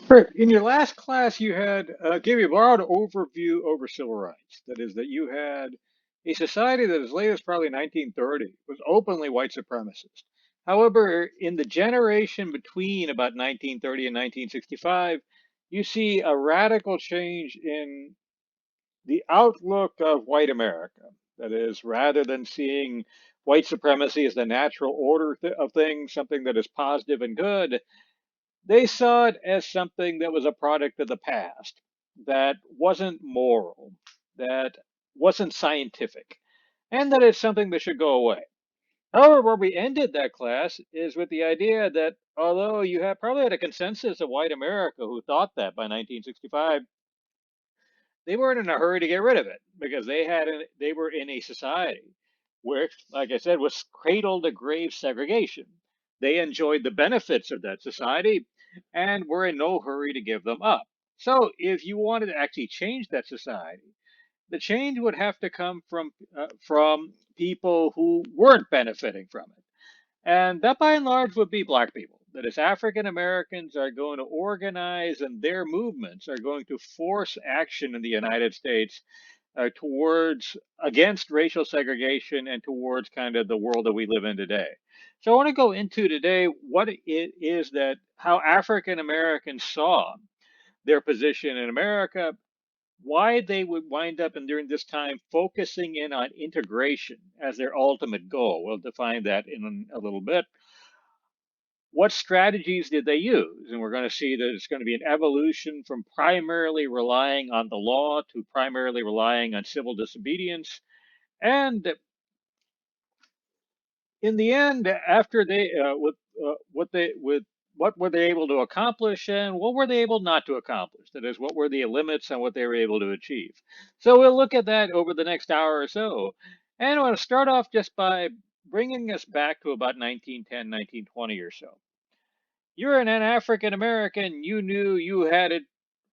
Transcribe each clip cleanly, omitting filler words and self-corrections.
Rick, in your last class, you had gave a broad overview over civil rights. That is, that you had a society that as late as probably 1930 was openly white supremacist. However, in the generation between about 1930 and 1965, you see a radical change in the outlook of white America. That is, rather than seeing white supremacy as the natural order of things, something that is positive and good, they saw it as something that was a product of the past, that wasn't moral, that wasn't scientific, and that it's something that should go away. However, where we ended that class is with the idea that although you have probably had a consensus of white America who thought that by 1965, they weren't in a hurry to get rid of it because they were in a society where, like I said, was cradle to grave segregation. They enjoyed the benefits of that society and were in no hurry to give them up. So, if you wanted to actually change that society, the change would have to come from people who weren't benefiting from it. And that by and large would be black people. That is, African Americans are going to organize and their movements are going to force action in the United States towards against racial segregation and towards kind of the world that we live in today. So I want to go into today what it is that how African Americans saw their position in America, why they would wind up and during this time focusing in on integration as their ultimate goal. We'll define that in a little bit. What strategies did they use? And we're going to see that it's going to be an evolution from primarily relying on the law to primarily relying on civil disobedience. And in the end, after they with what were they able to accomplish and what were they able not to accomplish? That is, what were the limits and what they were able to achieve. So we'll look at that over the next hour or so. And I want to start off just by bringing us back to about 1910, 1920 or so. You're an African American, you knew you had it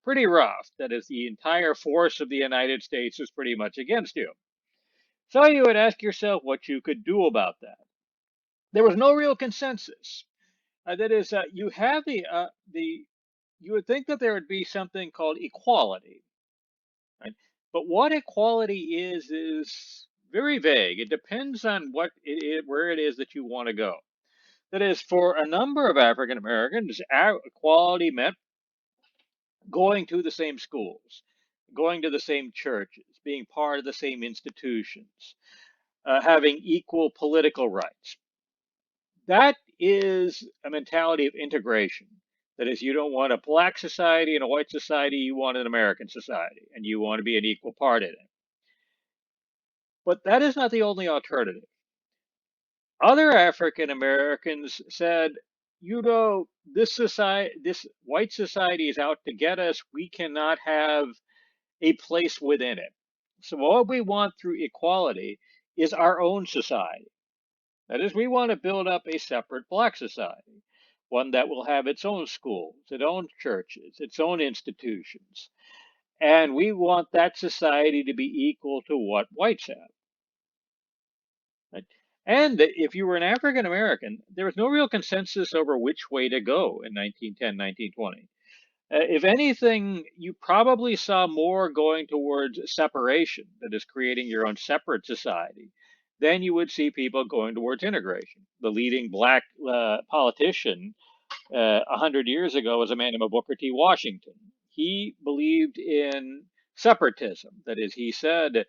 pretty rough. That is, the entire force of the United States was pretty much against you. So you would ask yourself what you could do about that. There was no real consensus. That is, you have the you would think that there would be something called equality, right? But what equality is very vague. It depends on where it is that you want to go. That is, for a number of African Americans, equality meant going to the same schools, going to the same churches, being part of the same institutions, having equal political rights. That is a mentality of integration. That is, you don't want a black society and a white society, you want an American society, and you want to be an equal part in it. But that is not the only alternative. Other African Americans said, this white society is out to get us. We cannot have a place within it. So what we want through equality is our own society. That is, we want to build up a separate black society, one that will have its own schools, its own churches, its own institutions. And we want that society to be equal to what whites have. Right? And if you were an African American, there was no real consensus over which way to go in 1910, 1920. If anything, you probably saw more going towards separation, that is, creating your own separate society, than you would see people going towards integration. The leading black politician 100 years ago was a man named Booker T. Washington. He believed in separatism. That is, he said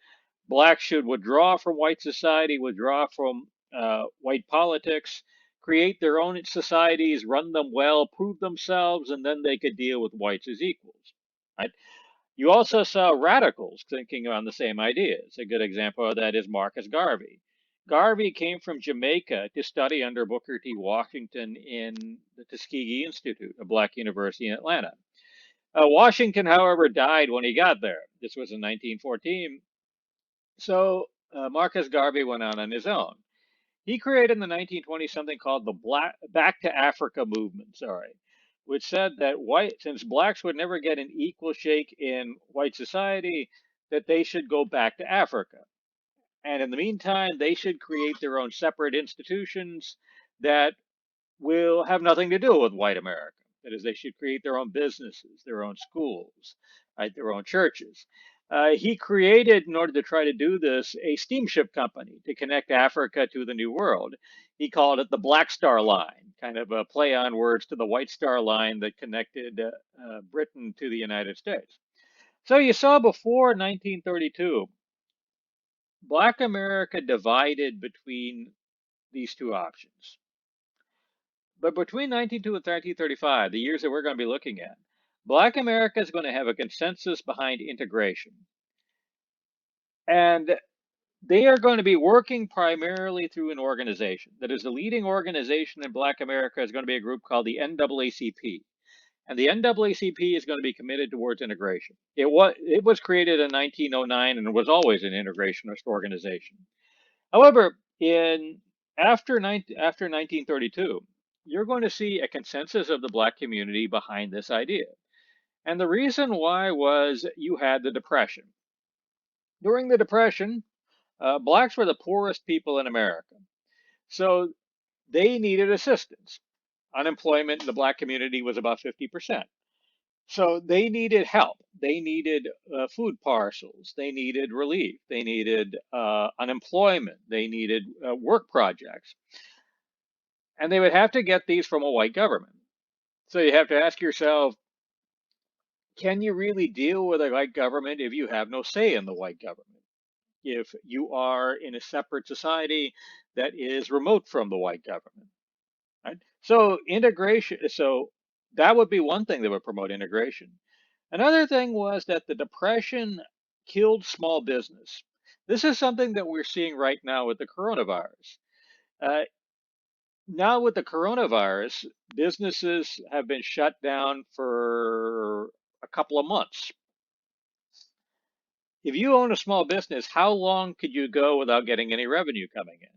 blacks should withdraw from white society, withdraw from white politics, create their own societies, run them well, prove themselves, and then they could deal with whites as equals. Right? You also saw radicals thinking on the same ideas. A good example of that is Marcus Garvey. Garvey came from Jamaica to study under Booker T. Washington in the Tuskegee Institute, a black university in Atlanta. Washington, however, died when he got there. This was in 1914. So Marcus Garvey went on his own. He created in the 1920s something called the Back to Africa movement, sorry, which said that since blacks would never get an equal shake in white society, that they should go back to Africa. And in the meantime, they should create their own separate institutions that will have nothing to do with white America. That is, they should create their own businesses, their own schools, right, their own churches. He created, in order to try to do this, a steamship company to connect Africa to the New World. He called it the Black Star Line, kind of a play on words to the White Star Line that connected Britain to the United States. So you saw before 1932, Black America divided between these two options. But between 1902 and 1935, the years that we're going to be looking at, Black America is going to have a consensus behind integration. And they are going to be working primarily through an organization. That is, the leading organization in Black America is going to be a group called the NAACP. And the NAACP is going to be committed towards integration. It was created in 1909 and was always an integrationist organization. However, after 1932, you're going to see a consensus of the Black community behind this idea. And the reason why was you had the Depression. During the Depression, Blacks were the poorest people in America. So they needed assistance. Unemployment in the Black community was about 50%. So they needed help. They needed food parcels. They needed relief. They needed unemployment. They needed work projects. And they would have to get these from a white government. So you have to ask yourself, can you really deal with a white government if you have no say in the white government? If you are in a separate society that is remote from the white government, right? So integration, so that would be one thing that would promote integration. Another thing was that the Depression killed small business. This is something that we're seeing right now with the coronavirus. Uh, Now, with the coronavirus, businesses have been shut down for a couple of months. If you own a small business, how long could you go without getting any revenue coming in?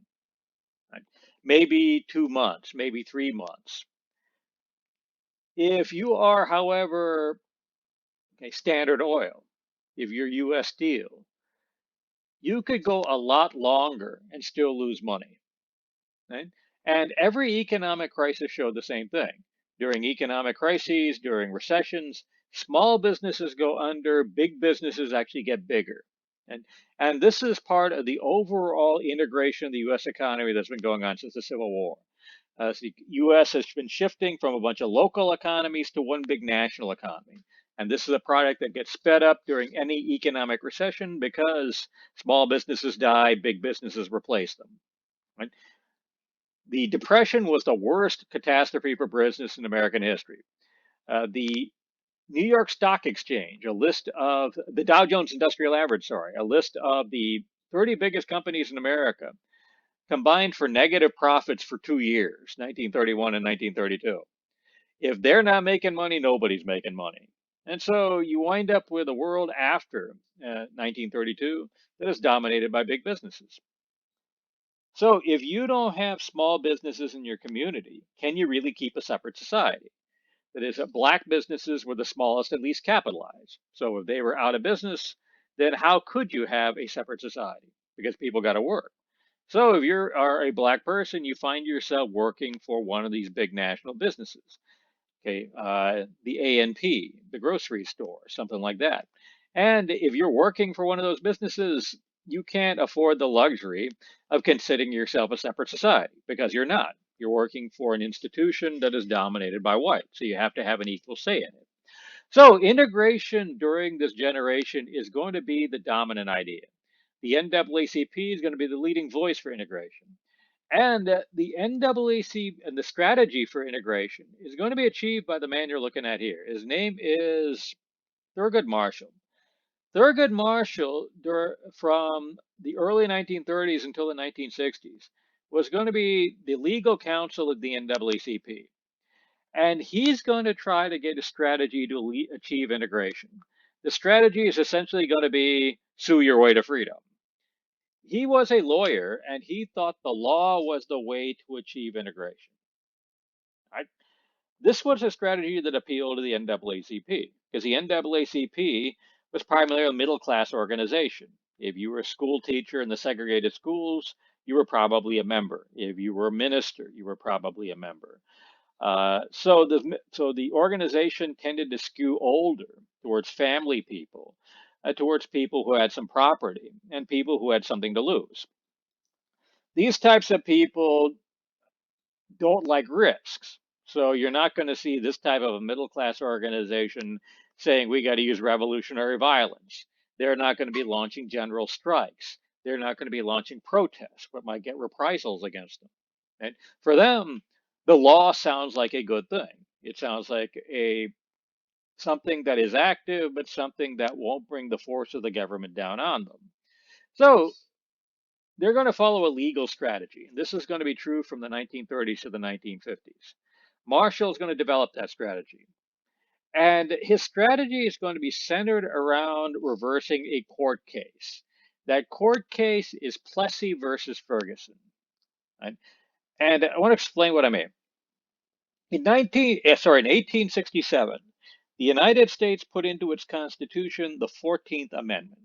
Right? Maybe 2 months, maybe 3 months. If you are, however, okay, Standard Oil, if you're US Steel, you could go a lot longer and still lose money. Right? And every economic crisis showed the same thing. During economic crises, during recessions, small businesses go under, big businesses actually get bigger. And, and this is part of the overall integration of the US economy that's been going on since the Civil War. The US has been shifting from a bunch of local economies to one big national economy. And this is a product that gets sped up during any economic recession because small businesses die, big businesses replace them. Right? The Depression was the worst catastrophe for business in American history. The New York Stock Exchange, a list of the Dow Jones Industrial Average, sorry, a list of the 30 biggest companies in America combined for negative profits for 2 years, 1931 and 1932. If they're not making money, nobody's making money. And so you wind up with a world after 1932 that is dominated by big businesses. So if you don't have small businesses in your community, can you really keep a separate society? That is, black businesses were the smallest and least capitalized. So if they were out of business, then how could you have a separate society? Because people got to work. So if you are a black person, you find yourself working for one of these big national businesses. Okay, the A&P, the grocery store, something like that. And if you're working for one of those businesses, you can't afford the luxury of considering yourself a separate society because you're not. You're working for an institution that is dominated by white, so you have to have an equal say in it. So integration during this generation is going to be the dominant idea. The NAACP is going to be the leading voice for integration. And the NAACP and the strategy for integration is going to be achieved by the man you're looking at here. His name is Thurgood Marshall. Thurgood Marshall, from the early 1930s until the 1960s, was going to be the legal counsel of the NAACP. And he's going to try to get a strategy to achieve integration. The strategy is essentially going to be sue your way to freedom. He was a lawyer and he thought the law was the way to achieve integration. Right? This was a strategy that appealed to the NAACP because the NAACP was primarily a middle class organization. If you were a school teacher in the segregated schools, you were probably a member. If you were a minister, you were probably a member. So the organization tended to skew older towards family people, towards people who had some property and people who had something to lose. These types of people don't like risks. So you're not going to see this type of a middle class organization saying we got to use revolutionary violence. They're not going to be launching general strikes. They're not going to be launching protests, but might get reprisals against them. And for them, the law sounds like a good thing. It sounds like a something that is active, but something that won't bring the force of the government down on them. So they're going to follow a legal strategy. And this is going to be true from the 1930s to the 1950s. Marshall is going to develop that strategy. And his strategy is going to be centered around reversing a court case. That court case is Plessy versus Ferguson. Right? And I want to explain what I mean. In 1867, the United States put into its Constitution the 14th Amendment.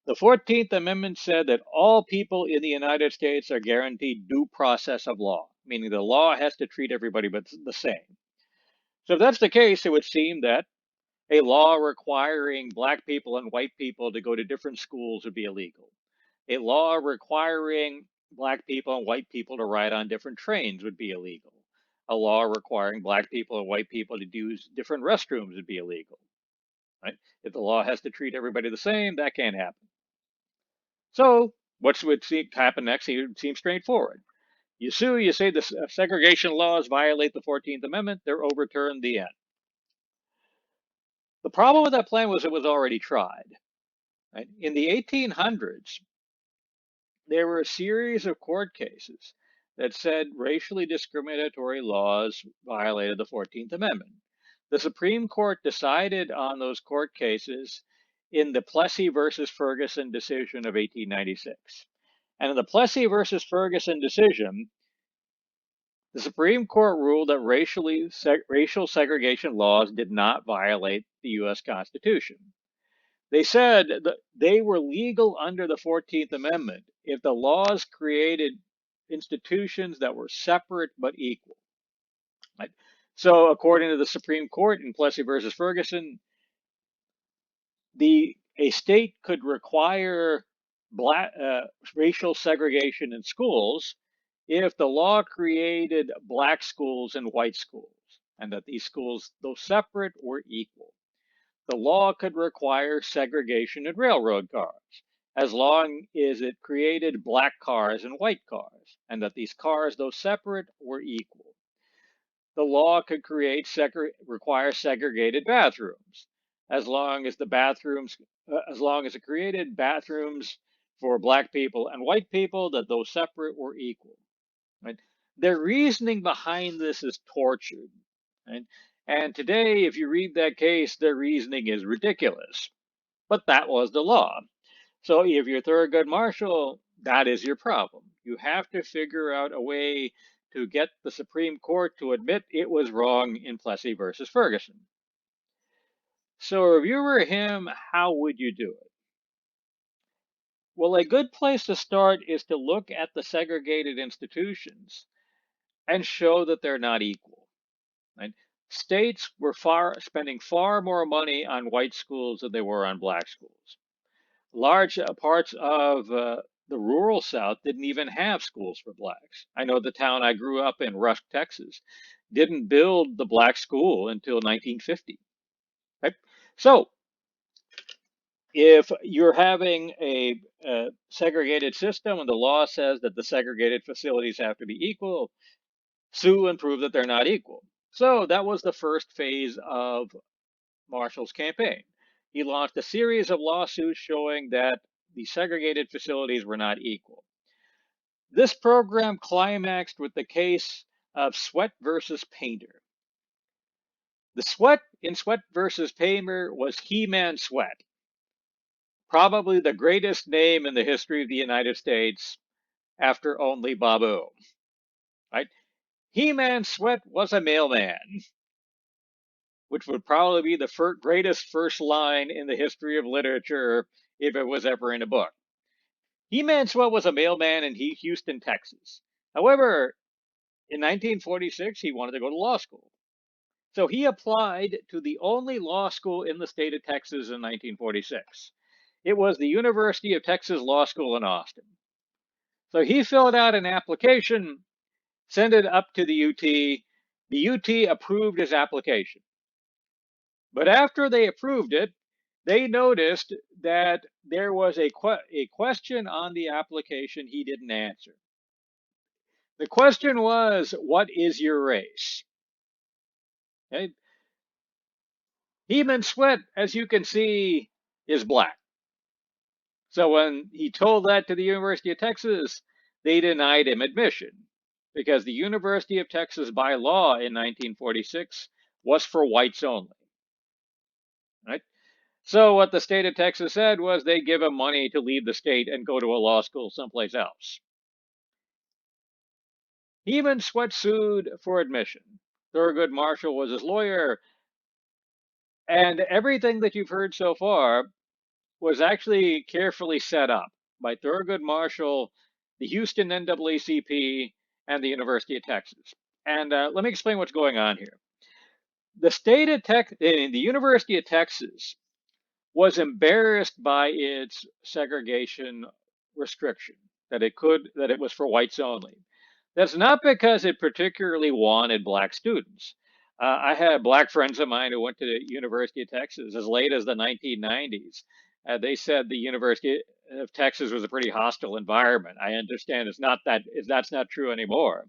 The 14th Amendment said that all people in the United States are guaranteed due process of law, meaning the law has to treat everybody but the same. So if that's the case, it would seem that a law requiring black people and white people to go to different schools would be illegal. A law requiring black people and white people to ride on different trains would be illegal. A law requiring black people and white people to use different restrooms would be illegal. Right? If the law has to treat everybody the same, that can't happen. So what would happen next? It seems straightforward. You sue, you say the segregation laws violate the 14th Amendment, they're overturned, the end. The problem with that plan was it was already tried. Right? In the 1800s, there were a series of court cases that said racially discriminatory laws violated the 14th Amendment. The Supreme Court decided on those court cases in the Plessy versus Ferguson decision of 1896. And in the Plessy versus Ferguson decision, the Supreme Court ruled that racial segregation laws did not violate the U.S. Constitution. They said that they were legal under the 14th Amendment if the laws created institutions that were separate but equal. Right? So, according to the Supreme Court in Plessy versus Ferguson, a state could require racial segregation in schools if the law created black schools and white schools, and that these schools, though separate, were equal. The law could require segregation in railroad cars, as long as it created black cars and white cars, and that these cars, though separate, were equal. The law could require segregated bathrooms, as long as it created bathrooms for black people and white people, that though separate were equal. Right? Their reasoning behind this is tortured. Right? And today, if you read that case, their reasoning is ridiculous. But that was the law. So if you're Thurgood Marshall, that is your problem. You have to figure out a way to get the Supreme Court to admit it was wrong in Plessy versus Ferguson. So if you were him, how would you do it? Well, a good place to start is to look at the segregated institutions and show that they're not equal. Right? States were spending far more money on white schools than they were on black schools. Large parts of the rural South didn't even have schools for blacks. I know the town I grew up in, Rusk, Texas, didn't build the black school until 1950. Right? So if you're having a segregated system and the law says that the segregated facilities have to be equal, sue and prove that they're not equal. So that was the first phase of Marshall's campaign. He launched a series of lawsuits showing that the segregated facilities were not equal. This program climaxed with the case of Sweatt versus Painter. The Sweatt in Sweatt versus Painter was He-Man Sweatt, probably the greatest name in the history of the United States after only Babu. Right? He-Man Sweatt was a mailman, which would probably be the greatest first line in the history of literature if it was ever in a book. He-Man Sweatt was a mailman in Houston, Texas. However, In 1946, he wanted to go to law school. So he applied to the only law school in the state of Texas in 1946. It was the University of Texas Law School in Austin. So he filled out an application, sent it up to the UT. The UT approved his application. But after they approved it, they noticed that there was a question on the application he didn't answer. The question was, what is your race? Okay. Heman Sweat, as you can see, is black. So when he told that to the University of Texas, they denied him admission because the University of Texas by law in 1946 was for whites only. Right? So what the state of Texas said was they'd give him money to leave the state and go to a law school someplace else. Heman Sweat sued for admission. Thurgood Marshall was his lawyer, and everything that you've heard so far was actually carefully set up by Thurgood Marshall, the Houston NAACP, and the University of Texas. And let me explain what's going on here. The University of Texas was embarrassed by its segregation restriction that it was for whites only. That's not because it particularly wanted black students. I had black friends of mine who went to the University of Texas as late as the 1990s. They said the University of Texas was a pretty hostile environment. I understand that's not true anymore.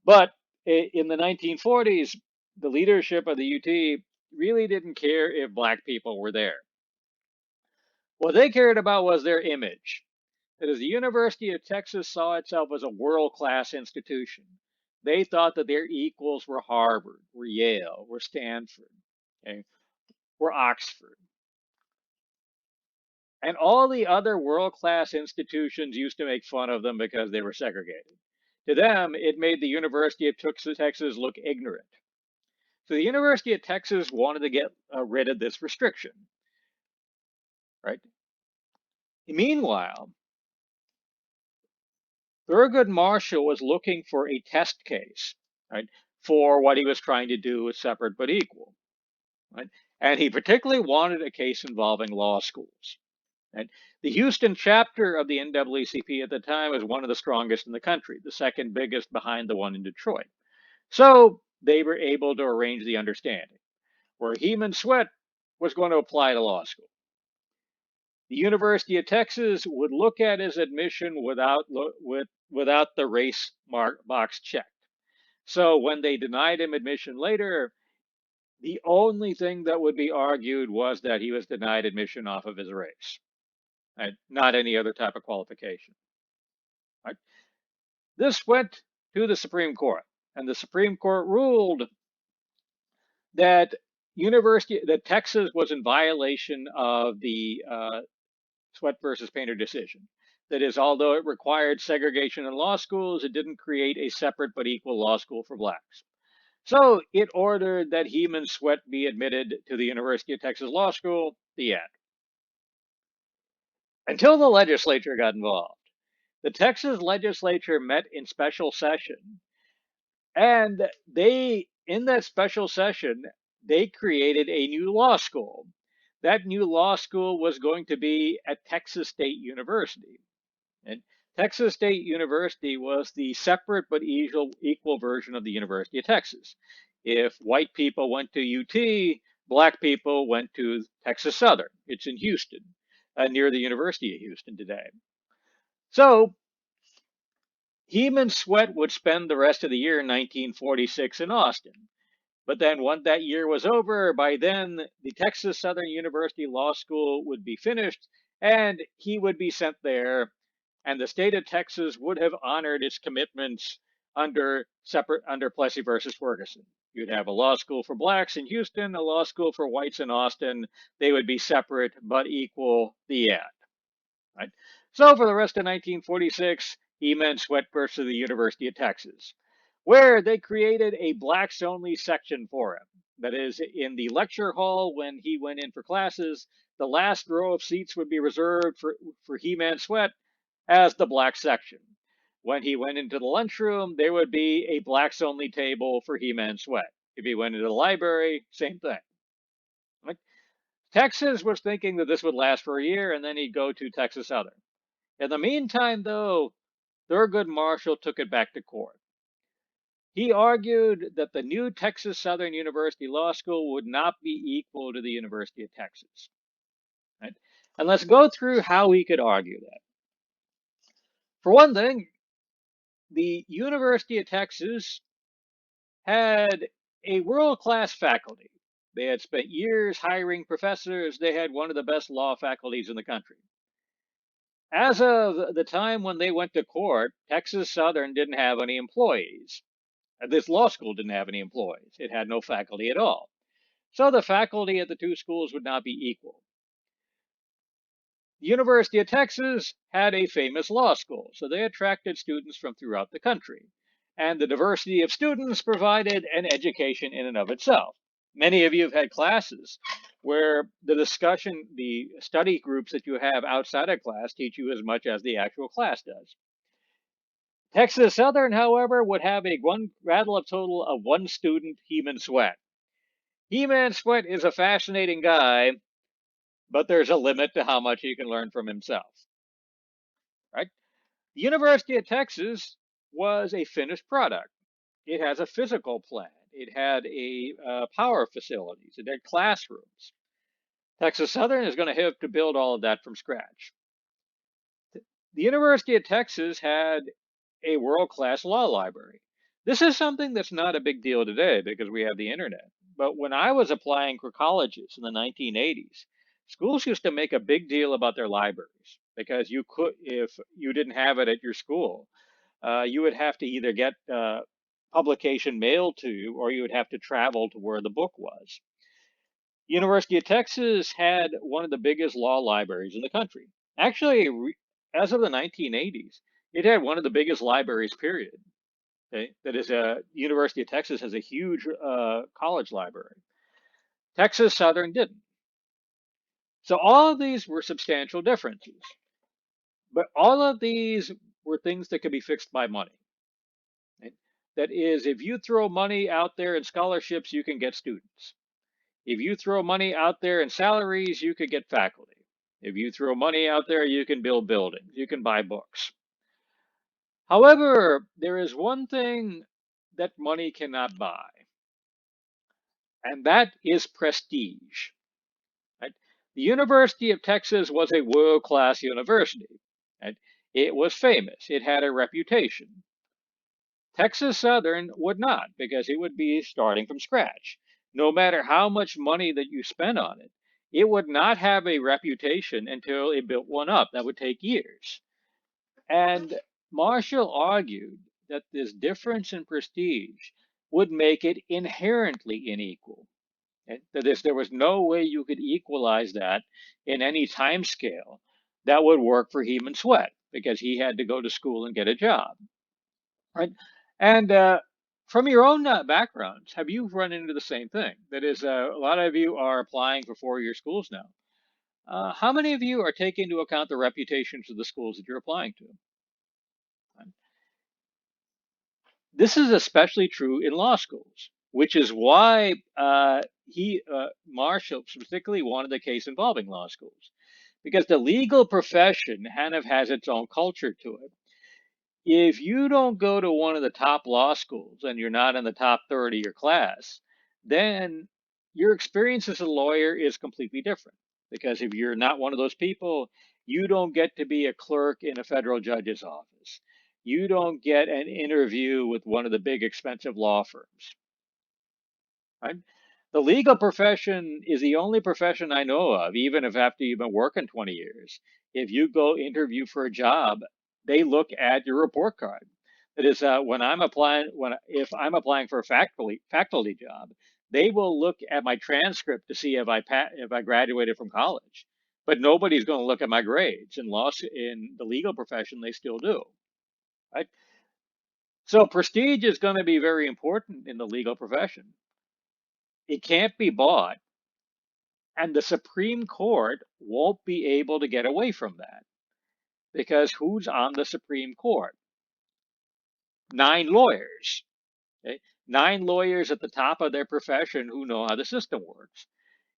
But in the 1940s, the leadership of the UT really didn't care if black people were there. What they cared about was their image. That is, the University of Texas saw itself as a world-class institution. They thought that their equals were Harvard, were Yale, were Stanford, okay, were Oxford. And all the other world-class institutions used to make fun of them because they were segregated. To them, it made the University of Texas look ignorant. So the University of Texas wanted to get rid of this restriction, right? Meanwhile, Thurgood Marshall was looking for a test case, right, for what he was trying to do with separate but equal, right? And he particularly wanted a case involving law schools. Right? The Houston chapter of the NAACP at the time was one of the strongest in the country, the second biggest behind the one in Detroit. So they were able to arrange the understanding where Heman Sweat was going to apply to law school. The University of Texas would look at his admission without the race box checked. So when they denied him admission later, the only thing that would be argued was that he was denied admission off of his race, right? Not any other type of qualification. Right? This went to the Supreme Court, and the Supreme Court ruled that Texas was in violation of the Sweat versus Painter decision. That is, although it required segregation in law schools, it didn't create a separate but equal law school for blacks. So it ordered that Heman Sweat be admitted to the University of Texas Law School, the end. Until the legislature got involved. The Texas legislature met in special session, and in that special session, they created a new law school. That new law school was going to be at Texas State University. And Texas State University was the separate but equal version of the University of Texas. If white people went to UT, black people went to Texas Southern. It's in Houston, near the University of Houston today. So Heman Sweat would spend the rest of the year in 1946 in Austin. But then once that year was over, by then the Texas Southern University Law School would be finished and he would be sent there, and the state of Texas would have honored its commitments under Plessy versus Ferguson. You'd have a law school for blacks in Houston, a law school for whites in Austin. They would be separate but equal, the end. Right? So for the rest of 1946, Heman Sweat versus the University of Texas, where they created a blacks only section for him. That is, in the lecture hall when he went in for classes, the last row of seats would be reserved for Heman Sweat as the black section. When he went into the lunchroom, there would be a blacks only table for He-Man Sweat. If he went into the library, same thing. Right? Texas was thinking that this would last for a year and then he'd go to Texas Southern. In the meantime, though, Thurgood Marshall took it back to court. He argued that the new Texas Southern University Law School would not be equal to the University of Texas. Right? And let's go through how he could argue that. For one thing, the University of Texas had a world-class faculty. They had spent years hiring professors. They had one of the best law faculties in the country. As of the time when they went to court, Texas Southern didn't have any employees. This law school didn't have any employees. It had no faculty at all. So the faculty at the two schools would not be equal. The University of Texas had a famous law school, so they attracted students from throughout the country. And the diversity of students provided an education in and of itself. Many of you have had classes where the study groups that you have outside of class teach you as much as the actual class does. Texas Southern, however, would have a total of one student, He-Man Sweat. He-Man Sweat is a fascinating guy, but there's a limit to how much he can learn from himself. Right? The University of Texas was a finished product. It has a physical plant. It had power facilities. It had classrooms. Texas Southern is going to have to build all of that from scratch. The University of Texas had a world-class law library. This is something that's not a big deal today because we have the internet. But when I was applying for colleges in the 1980s, schools used to make a big deal about their libraries because if you didn't have it at your school, you would have to either get publication mailed to you or you would have to travel to where the book was. University of Texas had one of the biggest law libraries in the country. Actually, as of the 1980s, it had one of the biggest libraries, period. Okay? That is, University of Texas has a huge college library. Texas Southern didn't. So all of these were substantial differences. But all of these were things that could be fixed by money. Right? That is, if you throw money out there in scholarships, you can get students. If you throw money out there in salaries, you could get faculty. If you throw money out there, you can build buildings. You can buy books. However, there is one thing that money cannot buy, and that is prestige. Right? The University of Texas was a world-class university. Right? It was famous. It had a reputation. Texas Southern would not, because it would be starting from scratch. No matter how much money that you spent on it, it would not have a reputation until it built one up. That would take years. And Marshall argued that this difference in prestige would make it inherently unequal. That is, there was no way you could equalize that in any time scale that would work for He-Man Sweat because he had to go to school and get a job. Right? And from your own backgrounds, have you run into the same thing? That is, a lot of you are applying for four-year schools now. How many of you are taking into account the reputations of the schools that you're applying to? This is especially true in law schools, which is why Marshall particularly wanted the case involving law schools, because the legal profession kind of has its own culture to it. If you don't go to one of the top law schools and you're not in the top third of your class, then your experience as a lawyer is completely different. Because if you're not one of those people, you don't get to be a clerk in a federal judge's office. You don't get an interview with one of the big expensive law firms. Right? The legal profession is the only profession I know of, even if after you've been working 20 years, if you go interview for a job, they look at your report card. That is, if I'm applying for a faculty job, they will look at my transcript to see if I graduated from college. But nobody's going to look at my grades. In the legal profession, they still do. Right? So prestige is going to be very important in the legal profession. It can't be bought. And the Supreme Court won't be able to get away from that because who's on the Supreme Court? 9 lawyers. Okay? 9 lawyers at the top of their profession who know how the system works.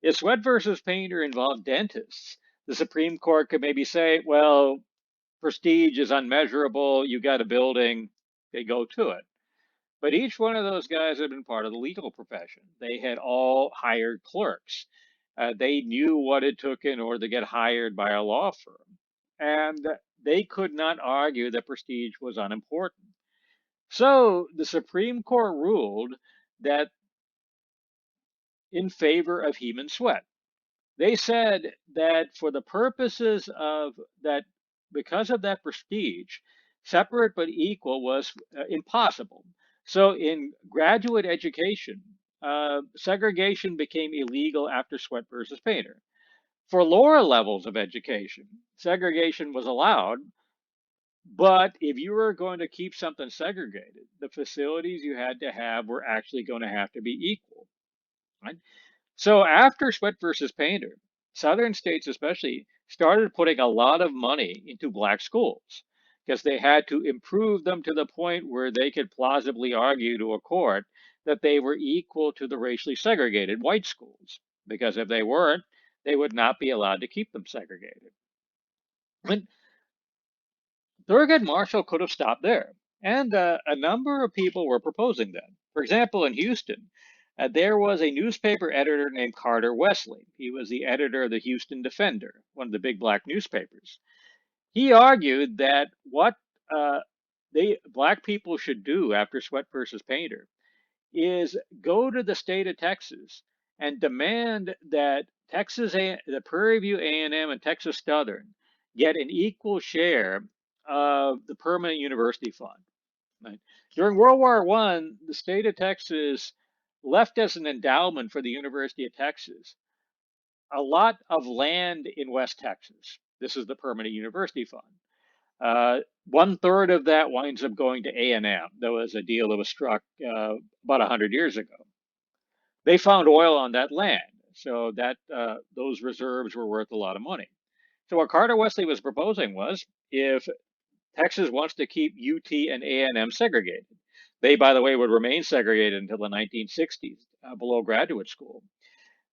If Sweat versus Painter involved dentists, the Supreme Court could maybe say, well, prestige is unmeasurable, you got a building, they go to it. But each one of those guys had been part of the legal profession. They had all hired clerks. They knew what it took in order to get hired by a law firm. And they could not argue that prestige was unimportant. So the Supreme Court ruled that in favor of Heman Sweat. They said that for the purposes of that, because of that prestige, separate but equal was impossible. So in graduate education, segregation became illegal after Sweat versus Painter. For lower levels of education, segregation was allowed, but if you were going to keep something segregated, the facilities you had to have were actually going to have to be equal. Right? So after Sweat versus Painter, Southern states especially started putting a lot of money into black schools because they had to improve them to the point where they could plausibly argue to a court that they were equal to the racially segregated white schools. Because if they weren't, they would not be allowed to keep them segregated. And Thurgood Marshall could have stopped there. And a number of people were proposing that. For example, in Houston, there was a newspaper editor named Carter Wesley. He was the editor of the Houston Defender, one of the big black newspapers. He argued that what black people should do after Sweat versus Painter is go to the state of Texas and demand that the Prairie View A&M and Texas Southern get an equal share of the permanent university fund. Right? During World War I, the state of Texas left as an endowment for the University of Texas a lot of land in West Texas. This is the permanent university fund. 1/3 of that winds up going to A&M. There was a deal that was struck about 100 years ago. They found oil on that land, so that those reserves were worth a lot of money. So what Carter Wesley was proposing was, if Texas wants to keep UT and A&M segregated, they, by the way, would remain segregated until the 1960s below graduate school,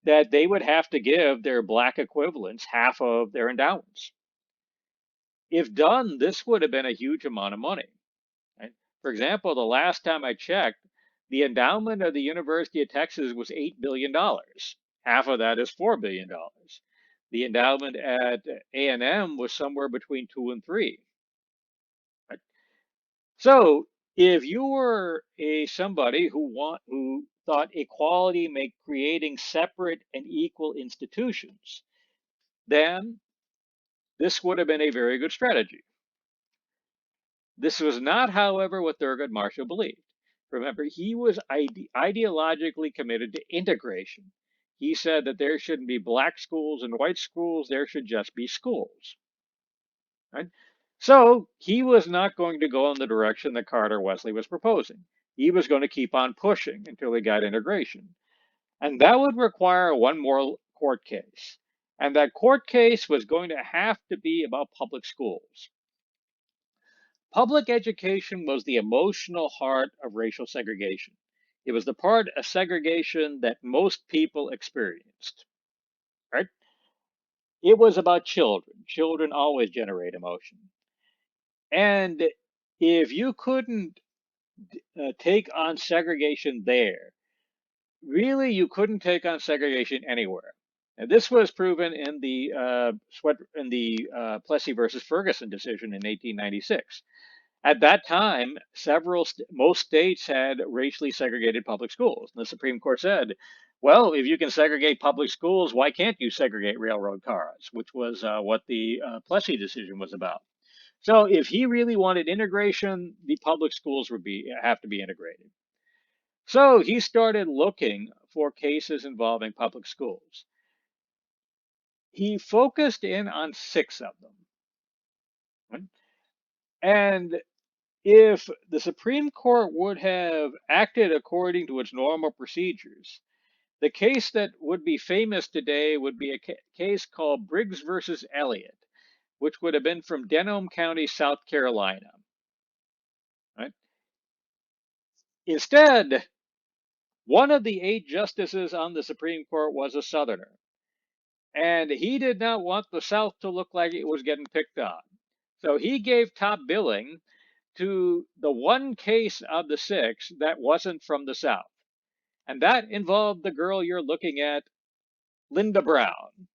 that they would have to give their black equivalents half of their endowments. If done, this would have been a huge amount of money. Right? For example, the last time I checked, the endowment of the University of Texas was $8 billion. Half of that is $4 billion. The endowment at A&M was somewhere between 2 and 3. Right? So if you were somebody who thought equality meant creating separate and equal institutions, then this would have been a very good strategy. This was not, however, what Thurgood Marshall believed. Remember, he was ideologically committed to integration. He said that there shouldn't be black schools and white schools, there should just be schools. Right? So he was not going to go in the direction that Carter Wesley was proposing. He was going to keep on pushing until he got integration. And that would require one more court case. And that court case was going to have to be about public schools. Public education was the emotional heart of racial segregation. It was the part of segregation that most people experienced, right? It was about children. Children always generate emotion. And if you couldn't take on segregation there, really you couldn't take on segregation anywhere. And this was proven in the Plessy versus Ferguson decision in 1896. At that time, most states had racially segregated public schools. And the Supreme Court said, well, if you can segregate public schools, why can't you segregate railroad cars, which was what the Plessy decision was about. So if he really wanted integration, the public schools would have to be integrated. So he started looking for cases involving public schools. He focused in on 6 of them. Right? And if the Supreme Court would have acted according to its normal procedures, the case that would be famous today would be a case called Briggs versus Elliott, which would have been from Denham County, South Carolina. Right? Instead, one of the 8 justices on the Supreme Court was a Southerner, and he did not want the South to look like it was getting picked on. So he gave top billing to the one case of the 6 that wasn't from the South. And that involved the girl you're looking at, Linda Brown.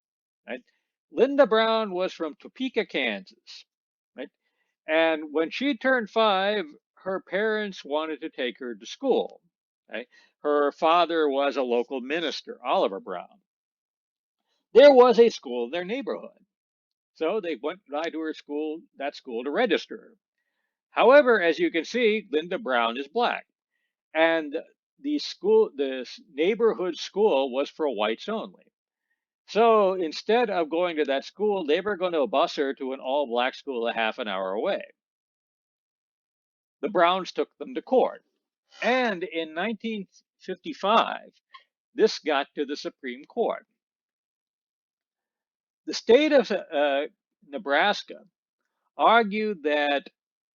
Right? Linda Brown was from Topeka, Kansas. Right? And when she turned 5, her parents wanted to take her to school. Right? Her father was a local minister, Oliver Brown. There was a school in their neighborhood. So they went by to her school, that school, to register her. However, as you can see, Linda Brown is black. And this neighborhood school was for whites only. So instead of going to that school, they were going to bus her to an all black school a half an hour away. The Browns took them to court. And in 1955, this got to the Supreme Court. The state of Nebraska argued that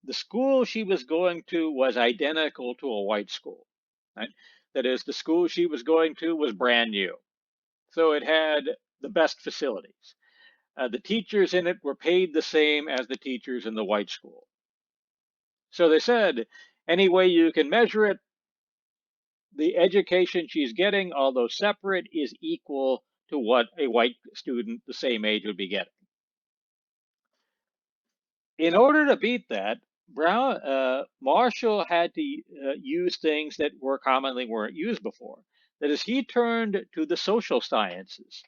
the school she was going to was identical to a white school. Right? That is, the school she was going to was brand new. So it had the best facilities. The teachers in it were paid the same as the teachers in the white school. So they said, any way you can measure it, the education she's getting, although separate, is equal to what a white student the same age would be getting. In order to beat that, Marshall had to use things that commonly weren't used before. That is, he turned to the social sciences.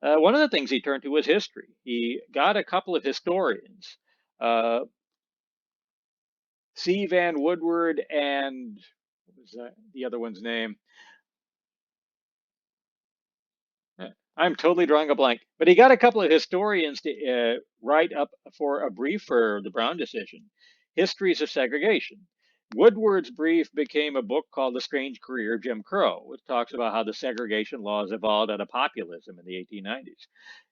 One of the things he turned to was history. He got a couple of historians, uh, C. Van Woodward and what was the other one's name? I'm totally drawing a blank. But he got a couple of historians to write up for a brief for the Brown decision, Histories of Segregation. Woodward's brief became a book called The Strange Career of Jim Crow, which talks about how the segregation laws evolved out of populism in the 1890s.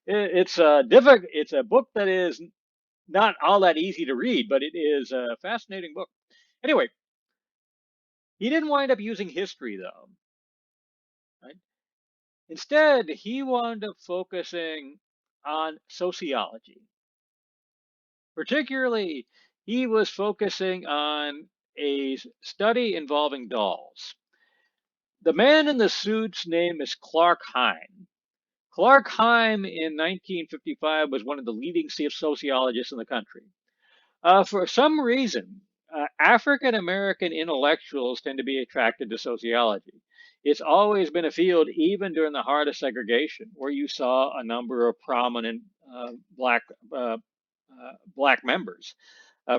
It's a book that is not all that easy to read, but it is a fascinating book. Anyway, he didn't wind up using history though. Right? Instead, he wound up focusing on sociology. Particularly, he was focusing on a study involving dolls. The man in the suit's name is Clark Heim. Clark Heim in 1955 was one of the leading sociologists in the country. For some reason, African American intellectuals tend to be attracted to sociology. It's always been a field, even during the heart of segregation, where you saw a number of prominent black black members.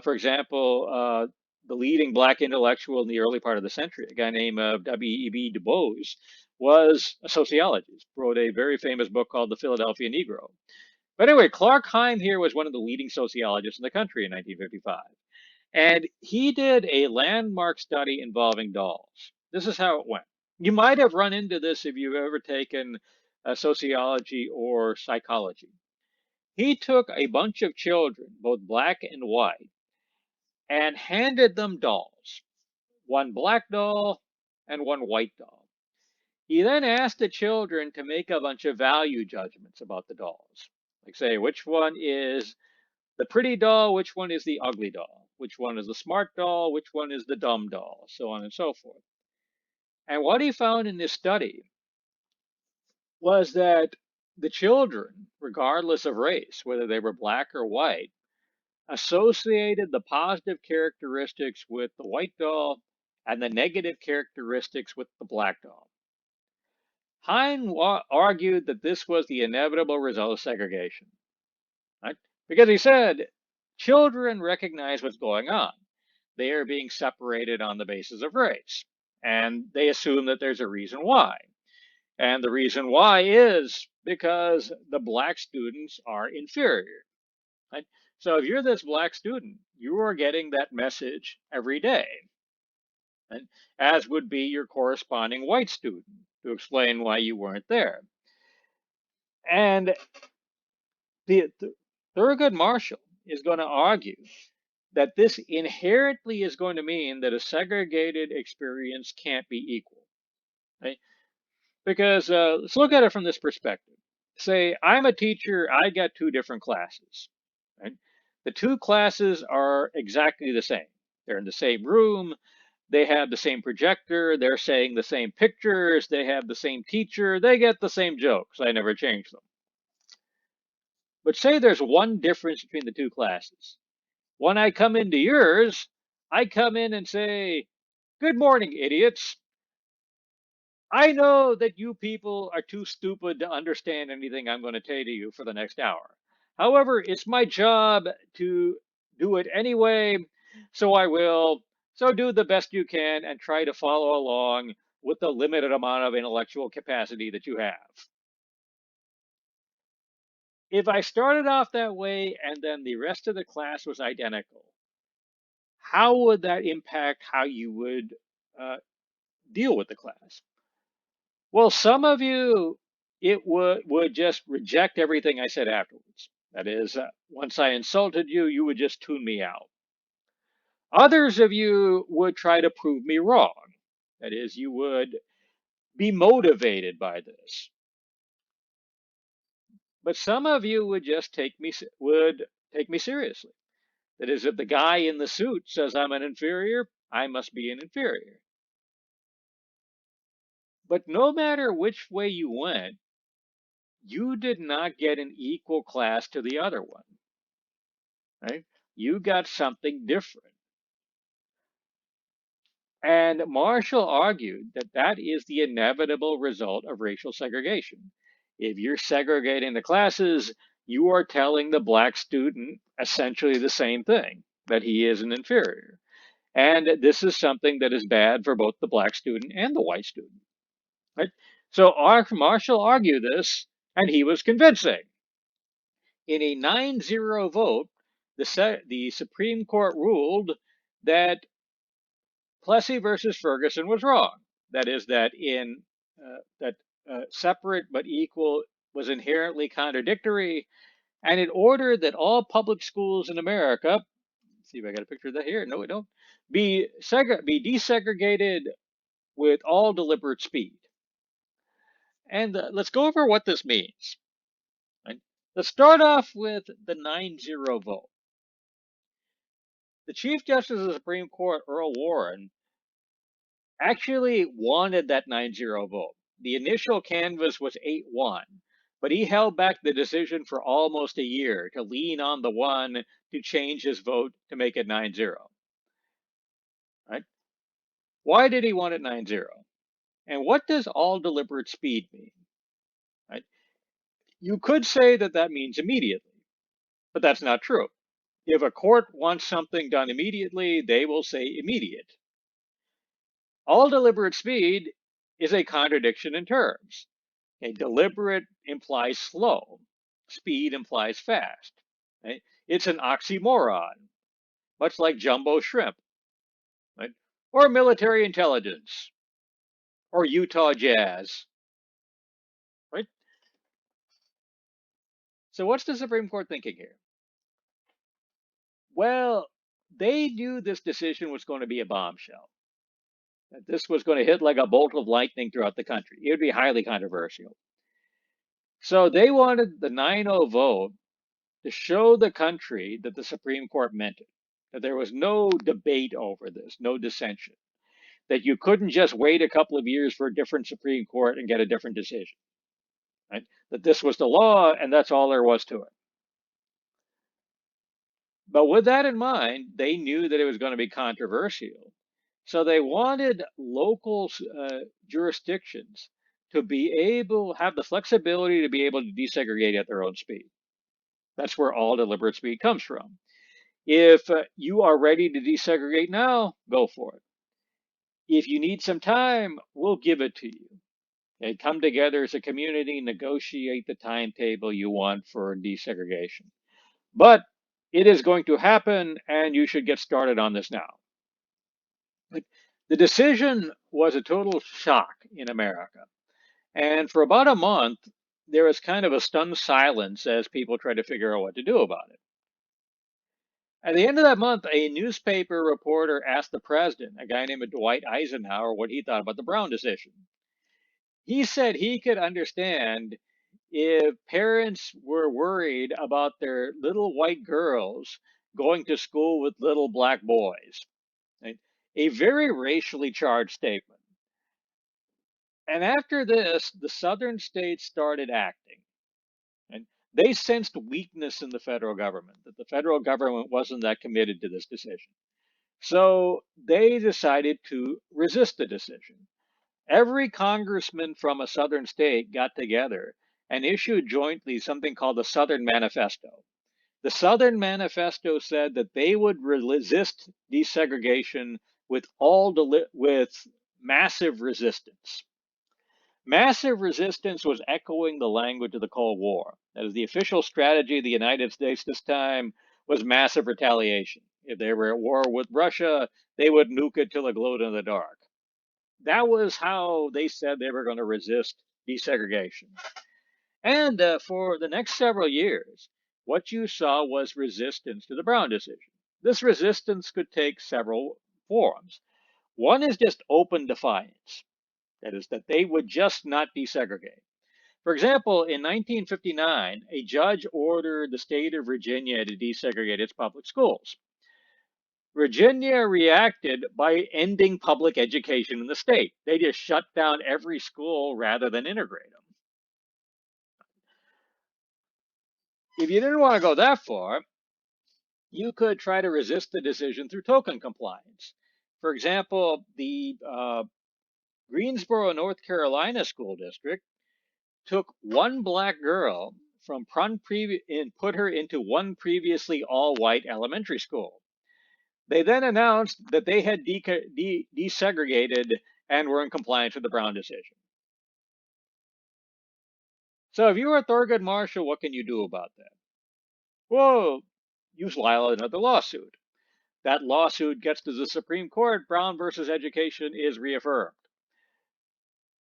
For example, the leading black intellectual in the early part of the century, a guy named W.E.B. Du Bois, was a sociologist, wrote a very famous book called The Philadelphia Negro. But anyway, Clark Heim here was one of the leading sociologists in the country in 1955. And he did a landmark study involving dolls. This is how it went. You might have run into this if you've ever taken sociology or psychology. He took a bunch of children, both black and white, and handed them dolls, one black doll and one white doll. He then asked the children to make a bunch of value judgments about the dolls. Like, say, which one is the pretty doll, which one is the ugly doll, which one is the smart doll, which one is the dumb doll, so on and so forth. And what he found in this study was that the children, regardless of race, whether they were black or white, associated the positive characteristics with the white doll and the negative characteristics with the black doll. Heim argued that this was the inevitable result of segregation, right? Because he said children recognize what's going on. They are being separated on the basis of race, and they assume that there's a reason why. And the reason why is because the black students are inferior. Right? So if you're this black student, you are getting that message every day, right? As would be your corresponding white student to explain why you weren't there. And Thurgood Marshall is going to argue that this inherently is going to mean that a segregated experience can't be equal. Right? Because let's look at it from this perspective. Say I'm a teacher, I got two different classes. Right? The two classes are exactly the same. They're in the same room. They have the same projector. They're saying the same pictures. They have the same teacher. They get the same jokes. I never change them. But say there's one difference between the two classes. When I come into yours, I come in and say, "Good morning, idiots. I know that you people are too stupid to understand anything I'm going to say to you for the next hour. However, it's my job to do it anyway, so I will. So do the best you can and try to follow along with the limited amount of intellectual capacity that you have." If I started off that way and then the rest of the class was identical, how would that impact how you would uh, deal with the class? Well, some of you, it would just reject everything I said afterwards. That is, once I insulted you, you would just tune me out. Others of you would try to prove me wrong. That is, you would be motivated by this. But some of you would just take me seriously. That is, if the guy in the suit says I'm an inferior, I must be an inferior. But no matter which way you went, you did not get an equal class to the other one, right? You got something different. And Marshall argued that that is the inevitable result of racial segregation. If you're segregating the classes, you are telling the black student essentially the same thing, that he is an inferior. And this is something that is bad for both the black student and the white student. Right? So Marshall argued this, and he was convincing. In a 9-0 vote, the Supreme Court ruled that Plessy versus Ferguson was wrong. That is, that separate but equal was inherently contradictory, and it ordered that all public schools in America, let's see if I got a picture of that here. No, we don't. Be desegregated with all deliberate speed. And let's go over what this means. Right? Let's start off with the 9-0 vote. The Chief Justice of the Supreme Court, Earl Warren, actually wanted that 9-0 vote. The initial canvass was 8-1, but he held back the decision for almost a year to lean on the one to change his vote to make it 9-0. Right? Why did he want it 9-0? And what does all deliberate speed mean? Right? You could say that that means immediately, but that's not true. If a court wants something done immediately, they will say immediate. All deliberate speed is a contradiction in terms. Okay, deliberate implies slow. Speed implies fast. Right? It's an oxymoron, much like jumbo shrimp, right? Or military intelligence, or Utah jazz, right? So what's the Supreme Court thinking here? Well, they knew this decision was going to be a bombshell. That this was going to hit like a bolt of lightning throughout the country. It would be highly controversial. So they wanted the 9-0 vote to show the country that the Supreme Court meant it, that there was no debate over this, no dissension, that you couldn't just wait a couple of years for a different Supreme Court and get a different decision, right? That this was the law and that's all there was to it. But with that in mind, they knew that it was going to be controversial. So they wanted local jurisdictions to be able, have the flexibility to be able to desegregate at their own speed. That's where all deliberate speed comes from. If you are ready to desegregate now, go for it. If you need some time, we'll give it to you. And come together as a community, negotiate the timetable you want for desegregation. But it is going to happen, and you should get started on this now. The decision was a total shock in America. And for about a month, there was kind of a stunned silence as people tried to figure out what to do about it. At the end of that month, a newspaper reporter asked the president, a guy named Dwight Eisenhower, what he thought about the Brown decision. He said he could understand if parents were worried about their little white girls going to school with little black boys. Right? A very racially charged statement. And after this, the southern states started acting. And they sensed weakness in the federal government, that the federal government wasn't that committed to this decision. So they decided to resist the decision. Every congressman from a southern state got together and issued jointly something called the Southern Manifesto. The Southern Manifesto said that they would resist desegregation with massive resistance. Massive resistance was echoing the language of the Cold War. That is, the official strategy of the United States this time was massive retaliation. If they were at war with Russia, they would nuke it till it glowed in the dark. That was how they said they were going to resist desegregation. And for the next several years, what you saw was resistance to the Brown decision. This resistance could take several forms. One is just open defiance. That is, that they would just not desegregate. For example, in 1959, a judge ordered the state of Virginia to desegregate its public schools. Virginia reacted by ending public education in the state. They just shut down every school rather than integrate them. If you didn't want to go that far, you could try to resist the decision through token compliance. For example, the Greensboro, North Carolina school district took one black girl from and put her into one previously all-white elementary school. They then announced that they had desegregated and were in compliance with the Brown decision. So if you were Thurgood Marshall, what can you do about that? Well, you file another lawsuit. That lawsuit gets to the Supreme Court, Brown versus Education is reaffirmed.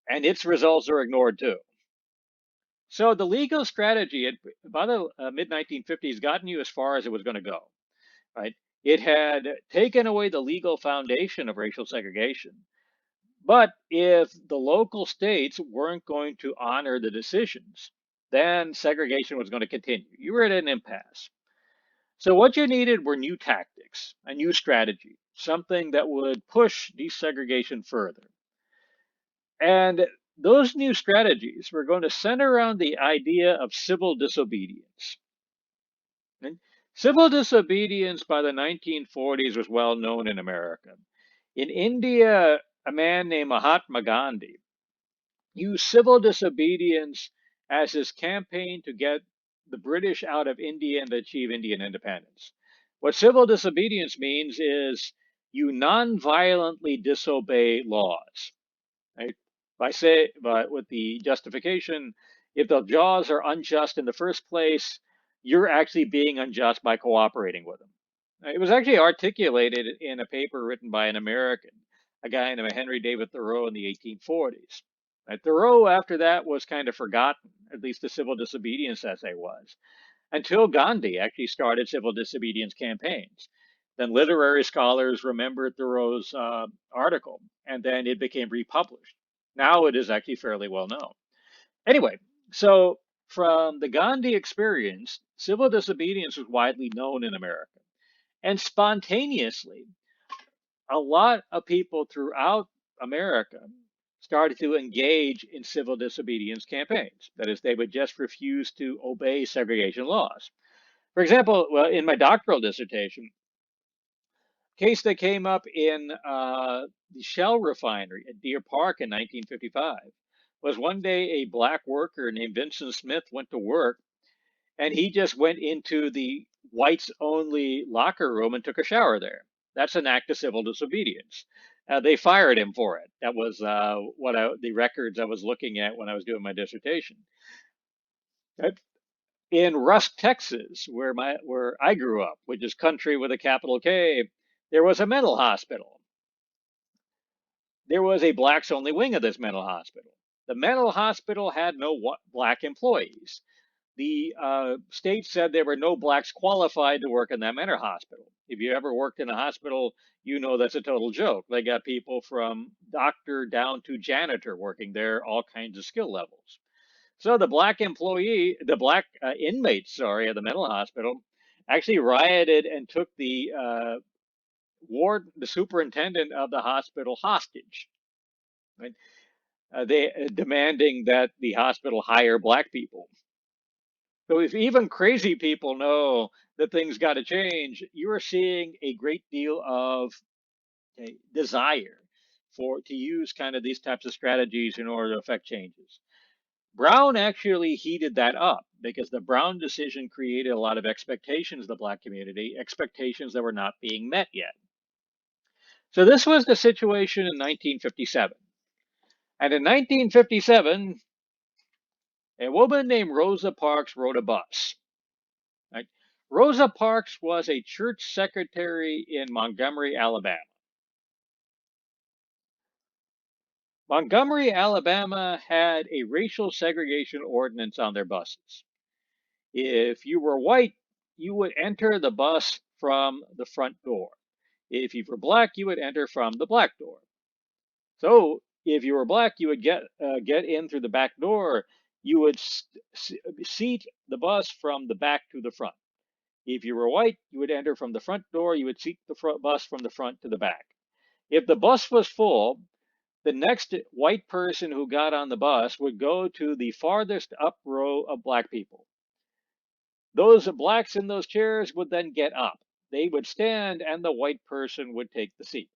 And its results are ignored too. So the legal strategy by the mid-1950s gotten you as far as it was going to go, right? It had taken away the legal foundation of racial segregation. But if the local states weren't going to honor the decisions, then segregation was going to continue. You were at an impasse. So what you needed were new tactics, a new strategy, something that would push desegregation further. And those new strategies were going to center around the idea of civil disobedience. And civil disobedience by the 1940s was well known in America. In India, a man named Mahatma Gandhi used civil disobedience as his campaign to get the British out of India and achieve Indian independence. What civil disobedience means is you non-violently disobey laws. Right? But with the justification, if the laws are unjust in the first place, you're actually being unjust by cooperating with them. It was actually articulated in a paper written by an American, a guy named Henry David Thoreau in the 1840s. Thoreau, after that, was kind of forgotten, at least the civil disobedience essay was, until Gandhi actually started civil disobedience campaigns. Then literary scholars remembered Thoreau's article, and then it became republished. Now it is actually fairly well known. Anyway, so from the Gandhi experience, civil disobedience was widely known in America. And spontaneously, a lot of people throughout America started to engage in civil disobedience campaigns. That is, they would just refuse to obey segregation laws. For example, well, in my doctoral dissertation, case that came up in the Shell refinery at Deer Park in 1955 was one day a black worker named Vincent Smith went to work and he just went into the whites only locker room and took a shower there. That's an act of civil disobedience. They fired him for it. That was the records I was looking at when I was doing my dissertation. In Rusk, Texas, where I grew up, which is country with a capital K, there was a mental hospital. There was a blacks only wing of this mental hospital. The mental hospital had no black employees. the state said there were no blacks qualified to work in that mental hospital. If you ever worked in a hospital, you know that's a total joke. They got people from doctor down to janitor working there, all kinds of skill levels. So the black inmates, sorry, at the mental hospital, actually rioted and took the the superintendent of the hospital hostage. Right? They demanding that the hospital hire black people. So if even crazy people know that things got to change, you are seeing a great deal of desire for to use kind of these types of strategies in order to affect changes. Brown actually heated that up because the Brown decision created a lot of expectations of the black community, expectations that were not being met yet. So this was the situation in 1957. And in 1957, a woman named Rosa Parks rode a bus. Right? Rosa Parks was a church secretary in Montgomery, Alabama. Montgomery, Alabama had a racial segregation ordinance on their buses. If you were white, you would enter the bus from the front door. If you were black, you would enter from the black door. So if you were black, you would get in through the back door. You would seat the bus from the back to the front. If you were white, you would enter from the front door. You would seat the bus from the front to the back. If the bus was full, the next white person who got on the bus would go to the farthest up row of black people. Those blacks in those chairs would then get up. They would stand and the white person would take the seat.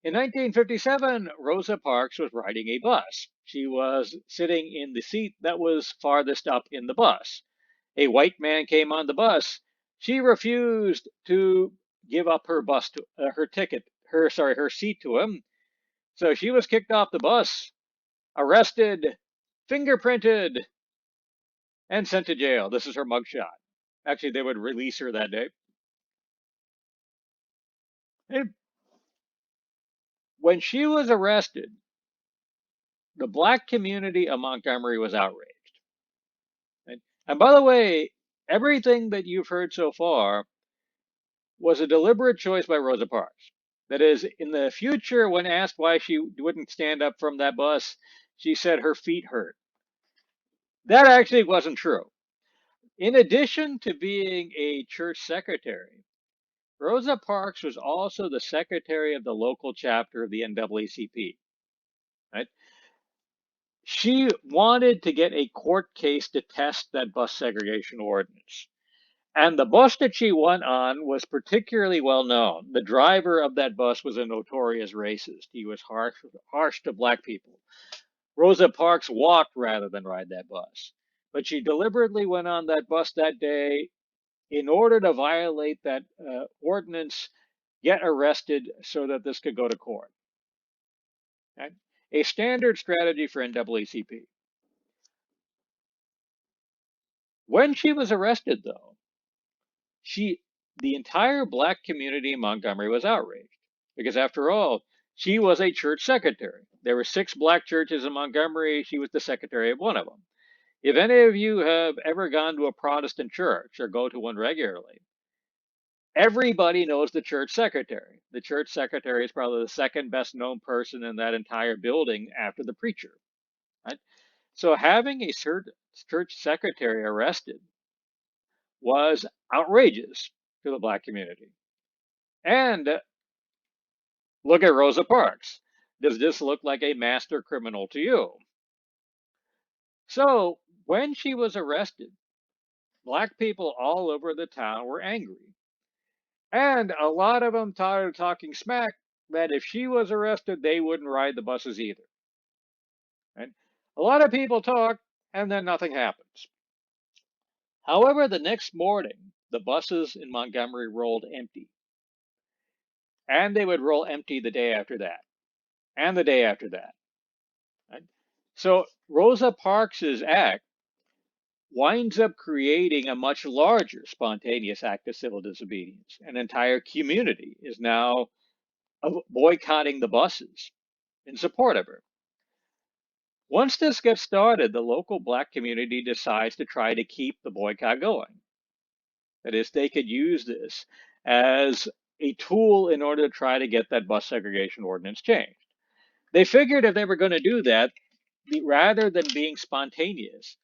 In 1957, Rosa Parks was riding a bus. She was sitting in the seat that was farthest up in the bus. A white man came on the bus. She refused to give up her her seat to him. So she was kicked off the bus, arrested, fingerprinted, and sent to jail. This is her mugshot. Actually, they would release her that day. And when she was arrested, the black community of Montgomery was outraged. And by the way, everything that you've heard so far was a deliberate choice by Rosa Parks. That is, in the future, when asked why she wouldn't stand up from that bus, she said her feet hurt. That actually wasn't true. In addition to being a church secretary, Rosa Parks was also the secretary of the local chapter of the NAACP. Right? She wanted to get a court case to test that bus segregation ordinance. And the bus that she went on was particularly well known. The driver of that bus was a notorious racist. He was harsh to black people. Rosa Parks walked rather than ride that bus. But she deliberately went on that bus that day in order to violate that ordinance, get arrested so that this could go to court. Okay? A standard strategy for NAACP. When she was arrested, though, the entire black community in Montgomery was outraged because, after all, she was a church secretary. There were 6 black churches in Montgomery. She was the secretary of one of them. If any of you have ever gone to a Protestant church or go to one regularly, everybody knows the church secretary. The church secretary is probably the second best known person in that entire building after the preacher. Right? So having a church secretary arrested was outrageous to the black community. And look at Rosa Parks. Does this look like a master criminal to you? So when she was arrested, black people all over the town were angry. And a lot of them started talking smack that if she was arrested, they wouldn't ride the buses either. And a lot of people talk, and then nothing happens. However, the next morning, the buses in Montgomery rolled empty. And they would roll empty the day after that, and the day after that. Right? So Rosa Parks's act winds up creating a much larger spontaneous act of civil disobedience. An entire community is now boycotting the buses in support of her. Once this gets started, the local black community decides to try to keep the boycott going. That is, they could use this as a tool in order to try to get that bus segregation ordinance changed. They figured if they were going to do that, rather than being spontaneous,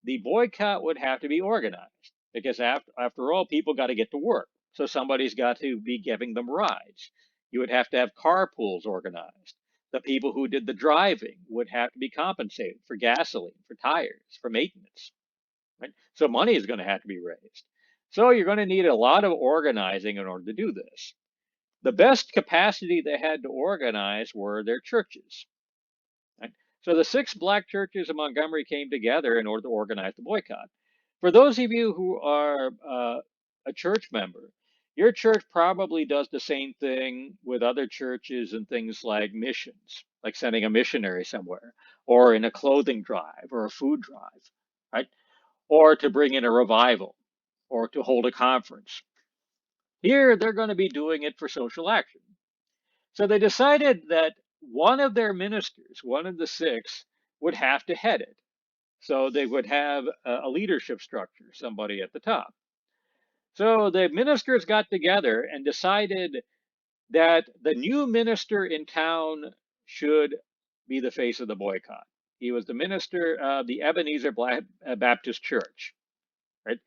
the boycott would have to be organized because after all, people got to get to work. So somebody's got to be giving them rides. You would have to have carpools organized. The people who did the driving would have to be compensated for gasoline, for tires, for maintenance. Right? So money is going to have to be raised. So you're going to need a lot of organizing in order to do this. The best capacity they had to organize were their churches. Right? So the six black churches of Montgomery came together in order to organize the boycott. For those of you who are a church member, your church probably does the same thing with other churches and things like missions, like sending a missionary somewhere, or in a clothing drive or a food drive, right? Or to bring in a revival, or to hold a conference. Here, they're going to be doing it for social action. So they decided that one of their ministers, one of the six, would have to head it. So they would have a leadership structure, somebody at the top. So the ministers got together and decided that the new minister in town should be the face of the boycott. He was the minister of the Ebenezer Baptist Church. Right?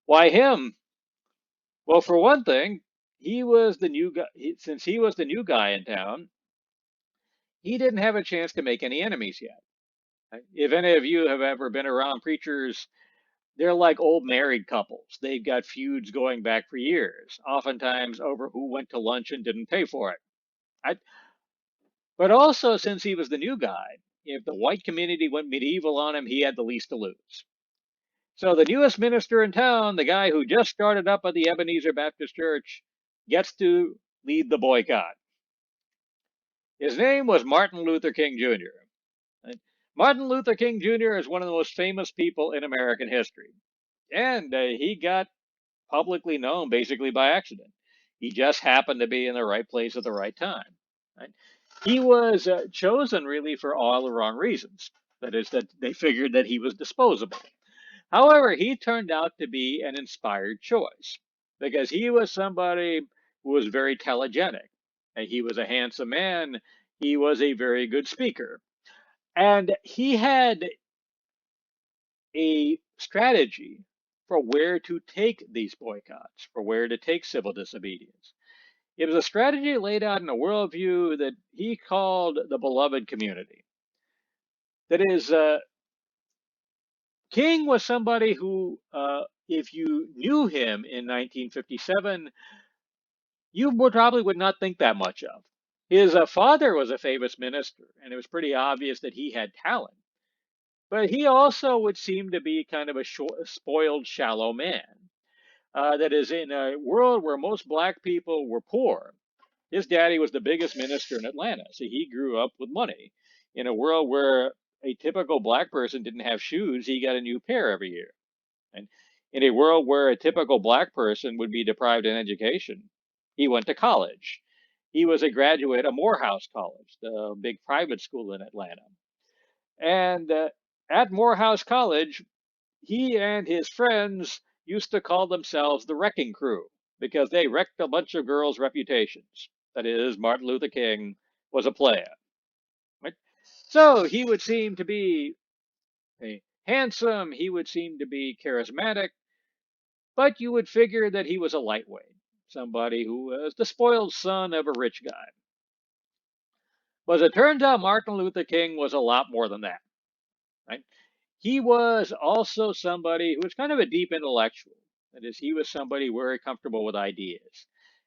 Why him? Well, for one thing, he was the new guy. Since he was the new guy in town, he didn't have a chance to make any enemies yet. If any of you have ever been around preachers, they're like old married couples. They've got feuds going back for years, oftentimes over who went to lunch and didn't pay for it. I, but also, since he was the new guy, if the white community went medieval on him, he had the least to lose. So the newest minister in town, the guy who just started up at the Ebenezer Baptist Church, gets to lead the boycott. His name was Martin Luther King Jr. Martin Luther King Jr. is one of the most famous people in American history. And he got publicly known basically by accident. He just happened to be in the right place at the right time. Right? He was chosen really for all the wrong reasons. That is, that they figured that he was disposable. However, he turned out to be an inspired choice because he was somebody who was very telegenic. And he was a handsome man. He was a very good speaker. And he had a strategy for where to take these boycotts, for where to take civil disobedience. It was a strategy laid out in a worldview that he called the beloved community. That is, King was somebody who, if you knew him in 1957, you would not think that much of. His father was a famous minister, and it was pretty obvious that he had talent. But he also would seem to be kind of a spoiled, shallow man. That is, in a world where most black people were poor, his daddy was the biggest minister in Atlanta, so he grew up with money. In a world where a typical black person didn't have shoes, he got a new pair every year. And in a world where a typical black person would be deprived of education, he went to college. He was a graduate of Morehouse College, the big private school in Atlanta. And at Morehouse College, he and his friends used to call themselves the Wrecking Crew because they wrecked a bunch of girls' reputations. That is, Martin Luther King was a player. Right? So he would seem to be handsome, he would seem to be charismatic, but you would figure that he was a lightweight, somebody who was the spoiled son of a rich guy. But as it turns out, Martin Luther King was a lot more than that. Right? He was also somebody who was kind of a deep intellectual. That is, he was somebody very comfortable with ideas.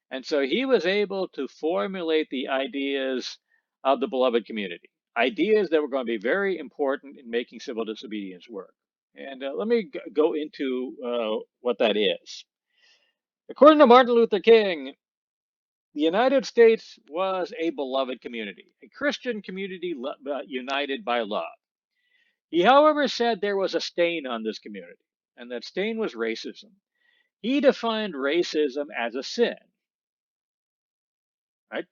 And so he was able to formulate the ideas of the beloved community, ideas that were going to be very important in making civil disobedience work. And let me go into what that is. According to Martin Luther King, the United States was a beloved community, a Christian community united by love. He, however, said there was a stain on this community, and that stain was racism. He defined racism as a sin, right?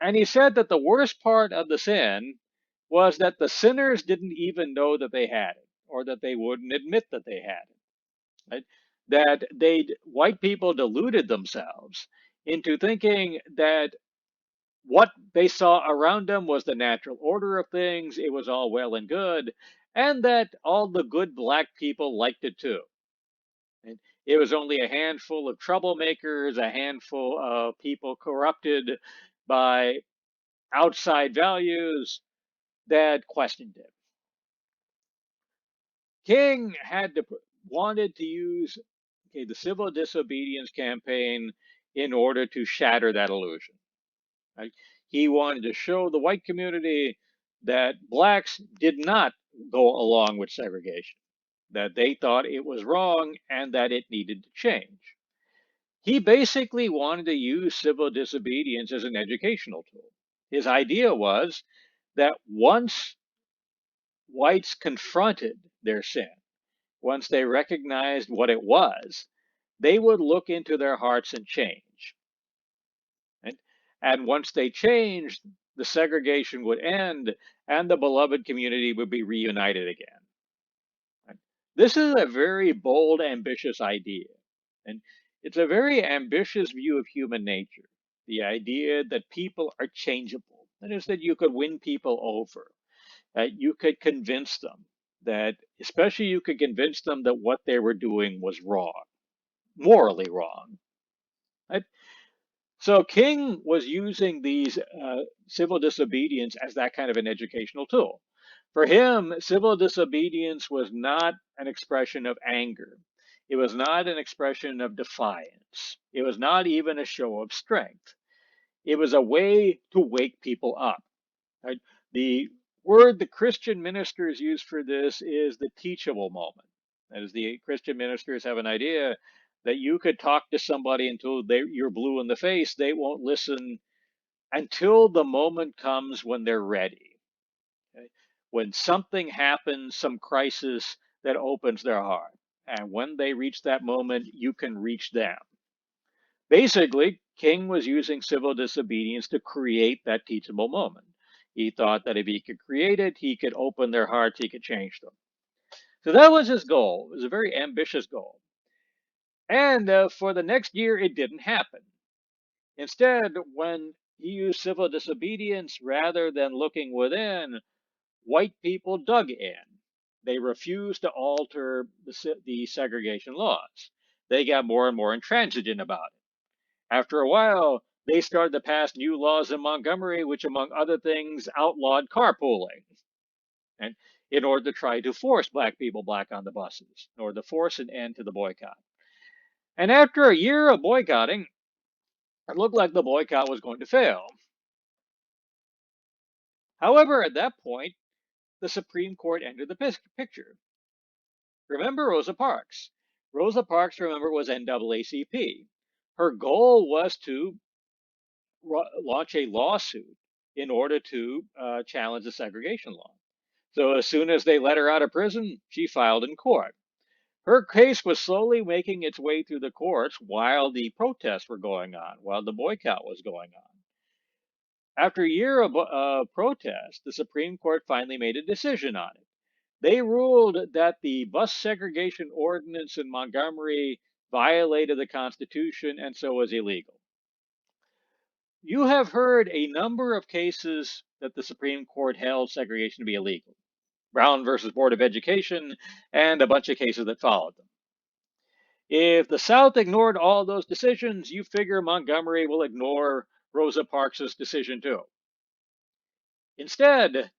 And he said that the worst part of the sin was that the sinners didn't even know that they had it, or that they wouldn't admit that they had it. Right? That white people deluded themselves into thinking that what they saw around them was the natural order of things, it was all well and good, and that all the good black people liked it too. And it was only a handful of troublemakers, a handful of people corrupted by outside values that questioned it. King wanted to use the civil disobedience campaign in order to shatter that illusion. Right? He wanted to show the white community that blacks did not go along with segregation, that they thought it was wrong and that it needed to change. He basically wanted to use civil disobedience as an educational tool. His idea was that once whites confronted their sin, once they recognized what it was, they would look into their hearts and change. Right? And once they changed, the segregation would end and the beloved community would be reunited again. Right? This is a very bold, ambitious idea. And it's a very ambitious view of human nature. The idea that people are changeable. That is, that you could win people over, that you could convince them, that especially you could convince them that what they were doing was wrong, morally wrong. Right? So King was using these civil disobedience as that kind of an educational tool. For him, civil disobedience was not an expression of anger. It was not an expression of defiance. It was not even a show of strength. It was a way to wake people up. Right? The word the Christian ministers use for this is the teachable moment. That is, the Christian ministers have an idea that you could talk to somebody until you're blue in the face. They won't listen until the moment comes when they're ready. Okay? When something happens, some crisis that opens their heart. And when they reach that moment, you can reach them. Basically, King was using civil disobedience to create that teachable moment. He thought that if he could create it, he could open their hearts, he could change them. So that was his goal. It was a very ambitious goal. And for the next year, it didn't happen. Instead, when he used civil disobedience rather than looking within, white people dug in. They refused to alter the segregation laws. They got more and more intransigent about it. After a while, they started to pass new laws in Montgomery, which, among other things, outlawed carpooling, and in order to try to force black people back on the buses, in order to force an end to the boycott. And after a year of boycotting, it looked like the boycott was going to fail. However, at that point, the Supreme Court entered the picture. Remember Rosa Parks. Rosa Parks, remember, was NAACP. Her goal was to launch a lawsuit in order to challenge the segregation law. So as soon as they let her out of prison, she filed in court. Her case was slowly making its way through the courts while the protests were going on, while the boycott was going on. After a year of protest, the Supreme Court finally made a decision on it. They ruled that the bus segregation ordinance in Montgomery violated the Constitution and so was illegal. You have heard a number of cases that the Supreme Court held segregation to be illegal. Brown versus Board of Education, and a bunch of cases that followed them. If the South ignored all those decisions, you figure Montgomery will ignore Rosa Parks' decision too. Instead,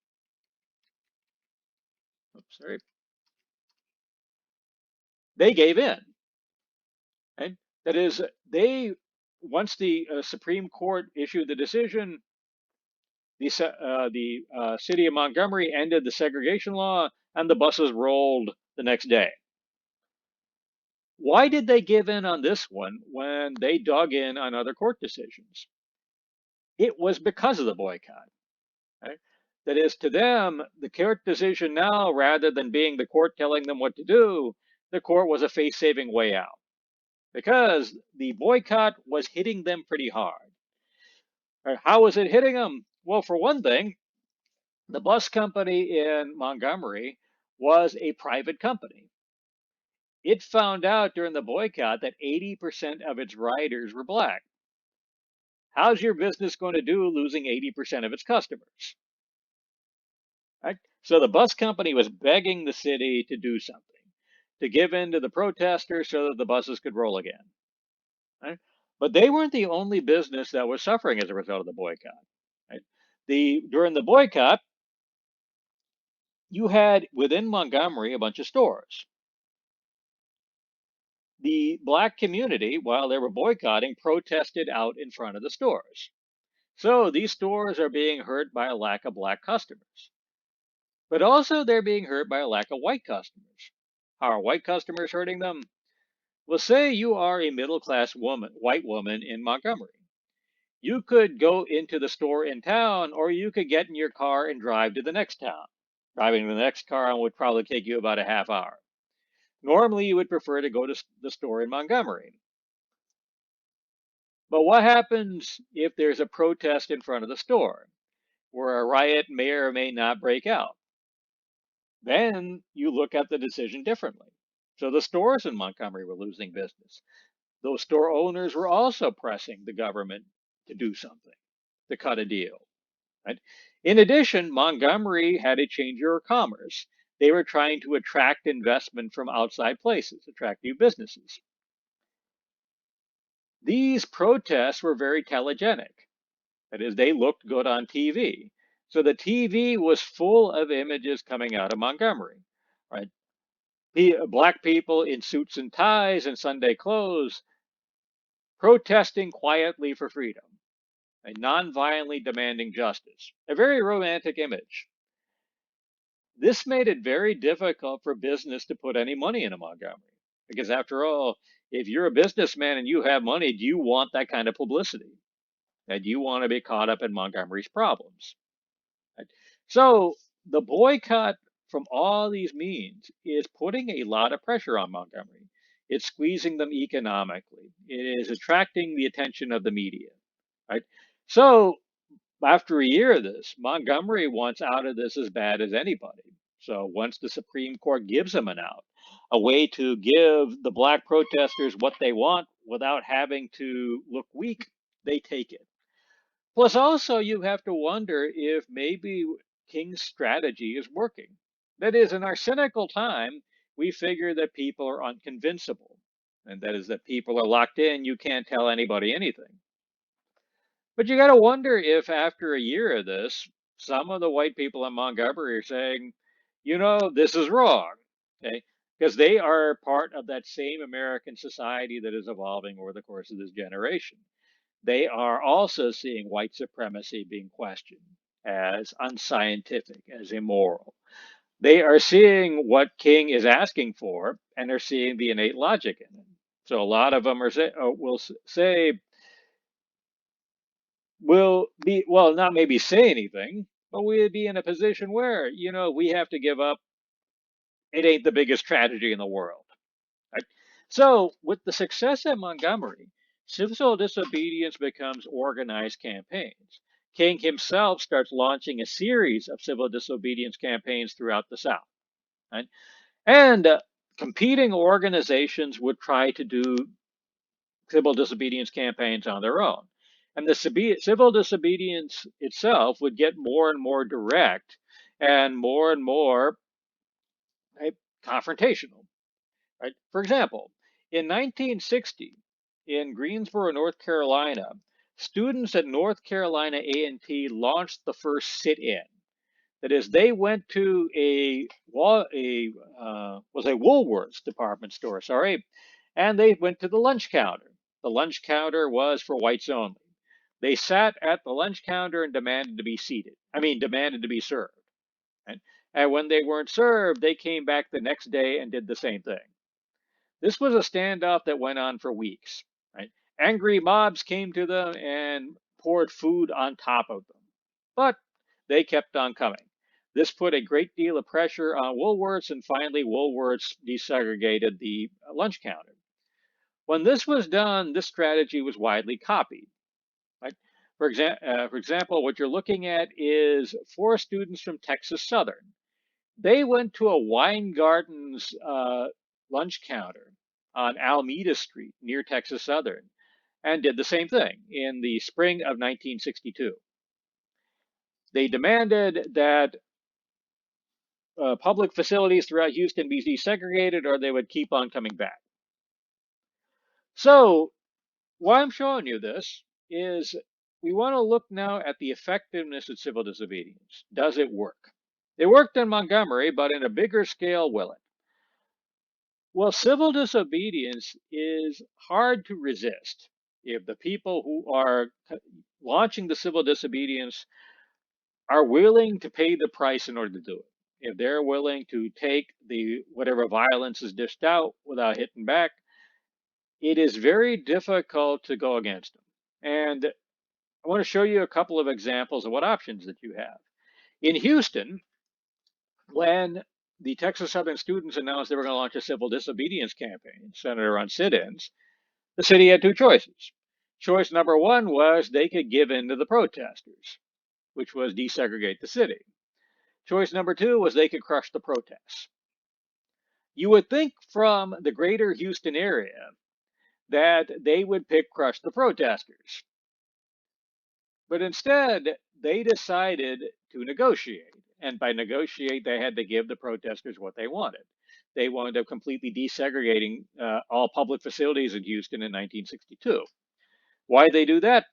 they gave in. Right? That is, once the Supreme Court issued the decision, the city of Montgomery ended the segregation law, and the buses rolled the next day. Why did they give in on this one when they dug in on other court decisions? It was because of the boycott. Right? That is, to them, the court decision now, rather than being the court telling them what to do, the court was a face-saving way out because the boycott was hitting them pretty hard. How was it hitting them? Well, for one thing, the bus company in Montgomery was a private company. It found out during the boycott that 80% of its riders were black. How's your business going to do losing 80% of its customers? Right? So the bus company was begging the city to do something, to give in to the protesters so that the buses could roll again. Right? But they weren't the only business that was suffering as a result of the boycott. Right? During the boycott, you had within Montgomery a bunch of stores. The black community, while they were boycotting, protested out in front of the stores. So these stores are being hurt by a lack of black customers. But also they're being hurt by a lack of white customers. How are white customers hurting them? Well, say you are a middle class woman, white woman in Montgomery. You could go into the store in town, or you could get in your car and drive to the next town. Driving to the next town would probably take you about a half hour. Normally, you would prefer to go to the store in Montgomery. But what happens if there's a protest in front of the store where a riot may or may not break out? Then you look at the decision differently. So the stores in Montgomery were losing business. Those store owners were also pressing the government to do something, to cut a deal. Right? In addition, Montgomery had a chamber of commerce. They were trying to attract investment from outside places, attract new businesses. These protests were very telegenic. That is, they looked good on TV. So the TV was full of images coming out of Montgomery, right? Black people in suits and ties and Sunday clothes protesting quietly for freedom and non-violently demanding justice. A very romantic image. This made it very difficult for business to put any money into Montgomery. Because after all, if you're a businessman and you have money, do you want that kind of publicity? And do you want to be caught up in Montgomery's problems? Right? So the boycott from all these means is putting a lot of pressure on Montgomery. It's squeezing them economically. It is attracting the attention of the media. Right? So after a year of this, Montgomery wants out of this as bad as anybody. So once the Supreme Court gives them an out, a way to give the black protesters what they want without having to look weak, they take it. Plus, also, you have to wonder if maybe King's strategy is working. That is, in our cynical time, we figure that people are unconvincible, and that is that people are locked in, you can't tell anybody anything. But you got to wonder if after a year of this, some of the white people in Montgomery are saying, this is wrong, okay? Because they are part of that same American society that is evolving over the course of this generation. They are also seeing white supremacy being questioned as unscientific, as immoral. They are seeing what King is asking for, and they're seeing the innate logic in it. So a lot of them will say, will be, well, not maybe say anything, but we'd be in a position where, we have to give up. It ain't the biggest tragedy in the world. Right? So, with the success at Montgomery, civil disobedience becomes organized campaigns. King himself starts launching a series of civil disobedience campaigns throughout the South. Right? And competing organizations would try to do civil disobedience campaigns on their own. And the civil disobedience itself would get more and more direct and more right, confrontational. Right? For example, in 1960, in Greensboro, North Carolina, students at North Carolina A&T launched the first sit-in. That is, they went to was a Woolworths department store, sorry, and they went to the lunch counter. The lunch counter was for whites only. They sat at the lunch counter and demanded to be demanded to be served. Right? And when they weren't served, they came back the next day and did the same thing. This was a standoff that went on for weeks. Right? Angry mobs came to them and poured food on top of them. But they kept on coming. This put a great deal of pressure on Woolworths, and finally, Woolworths desegregated the lunch counter. When this was done, this strategy was widely copied. Right? For example, what you're looking at is four students from Texas Southern. They went to a Weingarten's lunch counter on Alameda Street near Texas Southern and did the same thing in the spring of 1962. They demanded that public facilities throughout Houston be desegregated or they would keep on coming back. So, why I'm showing you this is we want to look now at the effectiveness of civil disobedience. Does it work? It worked in Montgomery, but in a bigger scale, will it? Well, civil disobedience is hard to resist if the people who are launching the civil disobedience are willing to pay the price in order to do it. If they're willing to take the whatever violence is dished out without hitting back, it is very difficult to go against them. And I want to show you a couple of examples of what options that you have. In Houston, when the Texas Southern students announced they were going to launch a civil disobedience campaign centered around sit-ins, the city had two choices. Choice number one was they could give in to the protesters, which was desegregate the city. Choice number two was they could crush the protests. You would think from the greater Houston area that they would pick crush the protesters. But instead, they decided to negotiate. And by negotiate, they had to give the protesters what they wanted. They wound up completely desegregating all public facilities in Houston in 1962. Why they do that?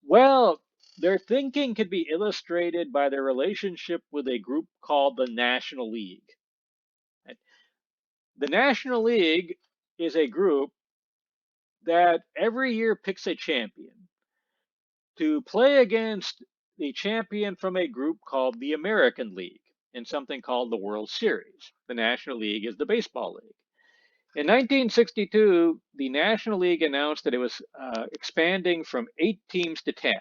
Well, their thinking could be illustrated by their relationship with a group called the National League. The National League is a group that every year picks a champion to play against the champion from a group called the American League in something called the World Series. The National League is the baseball league. In 1962, the National League announced that it was expanding from 8 teams to 10.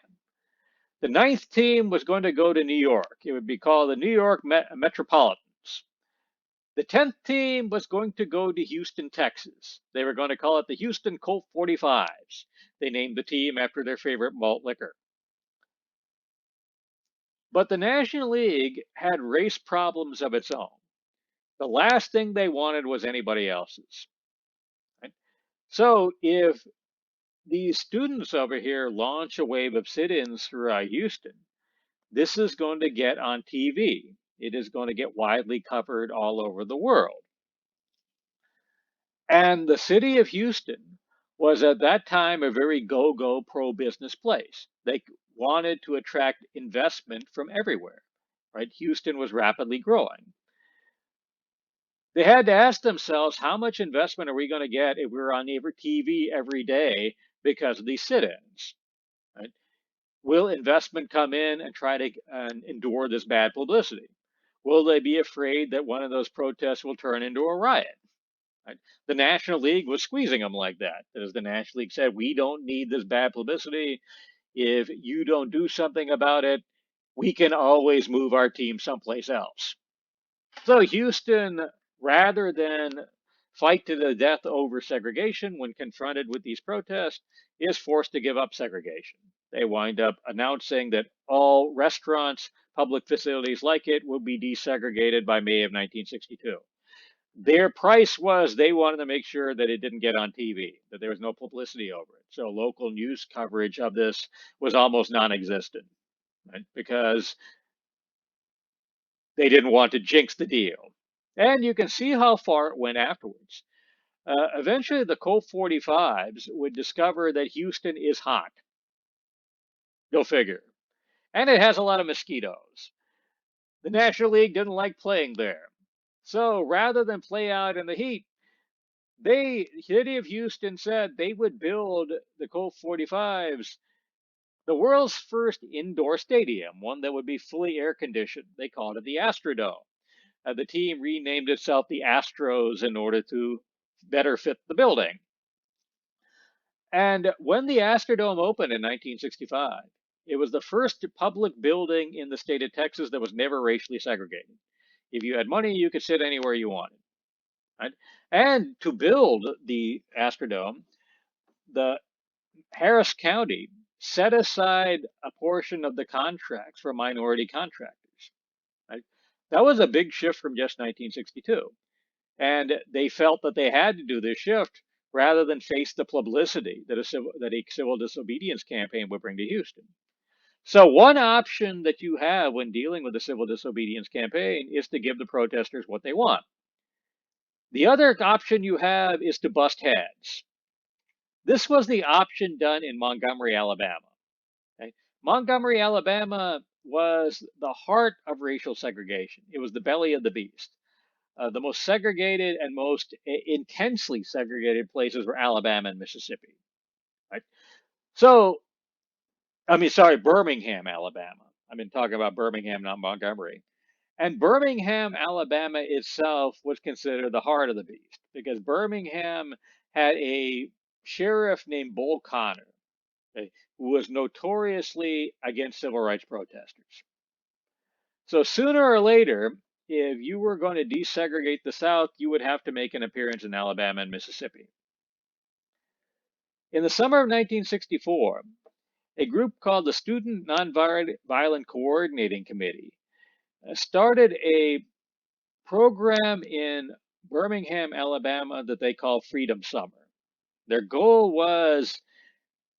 The ninth team was going to go to New York. It would be called the New York Metropolitans. The 10th team was going to go to Houston, Texas. They were going to call it the Houston Colt 45s. They named the team after their favorite malt liquor. But the National League had race problems of its own. The last thing they wanted was anybody else's. Right? So if these students over here launch a wave of sit-ins throughout Houston, this is going to get on TV. It is going to get widely covered all over the world. And the city of Houston was at that time a very go-go pro-business place. They wanted to attract investment from everywhere, right? Houston was rapidly growing. They had to ask themselves, how much investment are we going to get if we're on TV every day because of these sit-ins? Right? Will investment come in and try to endure this bad publicity? Will they be afraid that one of those protests will turn into a riot? Right? The National League was squeezing them like that. As the National League said, we don't need this bad publicity. If you don't do something about it, we can always move our team someplace else. So Houston, rather than fight to the death over segregation when confronted with these protests, is forced to give up segregation. They wind up announcing that all restaurants, public facilities like it, will be desegregated by May of 1962. Their price was they wanted to make sure that it didn't get on TV, that there was no publicity over it. So local news coverage of this was almost non-existent, right? Because they didn't want to jinx the deal. And you can see how far it went afterwards. Eventually, the Colt 45s would discover that Houston is hot. Go figure. And it has a lot of mosquitoes. The National League didn't like playing there. So rather than play out in the heat, the city of Houston said they would build the Colt 45s the world's first indoor stadium, one that would be fully air conditioned. They called it the Astrodome. The team renamed itself the Astros in order to better fit the building. And when the Astrodome opened in 1965, it was the first public building in the state of Texas that was never racially segregated. If you had money, you could sit anywhere you wanted. Right? And to build the Astrodome, the Harris County set aside a portion of the contracts for minority contractors. Right? That was a big shift from just 1962. And they felt that they had to do this shift rather than face the publicity that a civil disobedience campaign would bring to Houston. So, one option that you have when dealing with a civil disobedience campaign is to give the protesters what they want. The other option you have is to bust heads. This was the option done in Montgomery, Alabama. Okay? Montgomery, Alabama was the heart of racial segregation. It was the belly of the beast. The most segregated and most intensely segregated places were Alabama and Mississippi. Right? So, sorry, Birmingham, Alabama. I've been talking about Birmingham, not Montgomery. And Birmingham, Alabama itself was considered the heart of the beast because Birmingham had a sheriff named Bull Connor, okay, who was notoriously against civil rights protesters. So sooner or later, if you were going to desegregate the South, you would have to make an appearance in Alabama and Mississippi. In the summer of 1964, a group called the Student Nonviolent Coordinating Committee started a program in Birmingham, Alabama that they call Freedom Summer. Their goal was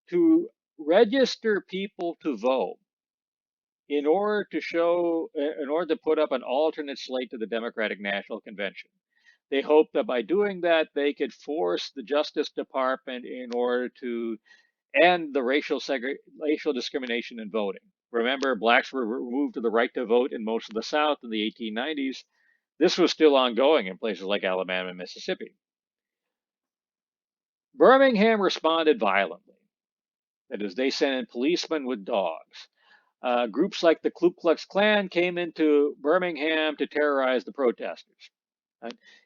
to register people to vote in order to put up an alternate slate to the Democratic National Convention. They hoped that by doing that, they could force the Justice Department in order to end the racial discrimination in voting. Remember, blacks were removed of the right to vote in most of the South in the 1890s. This was still ongoing in places like Alabama and Mississippi. Birmingham responded violently. That is, they sent in policemen with dogs. Groups like the Ku Klux Klan came into Birmingham to terrorize the protesters.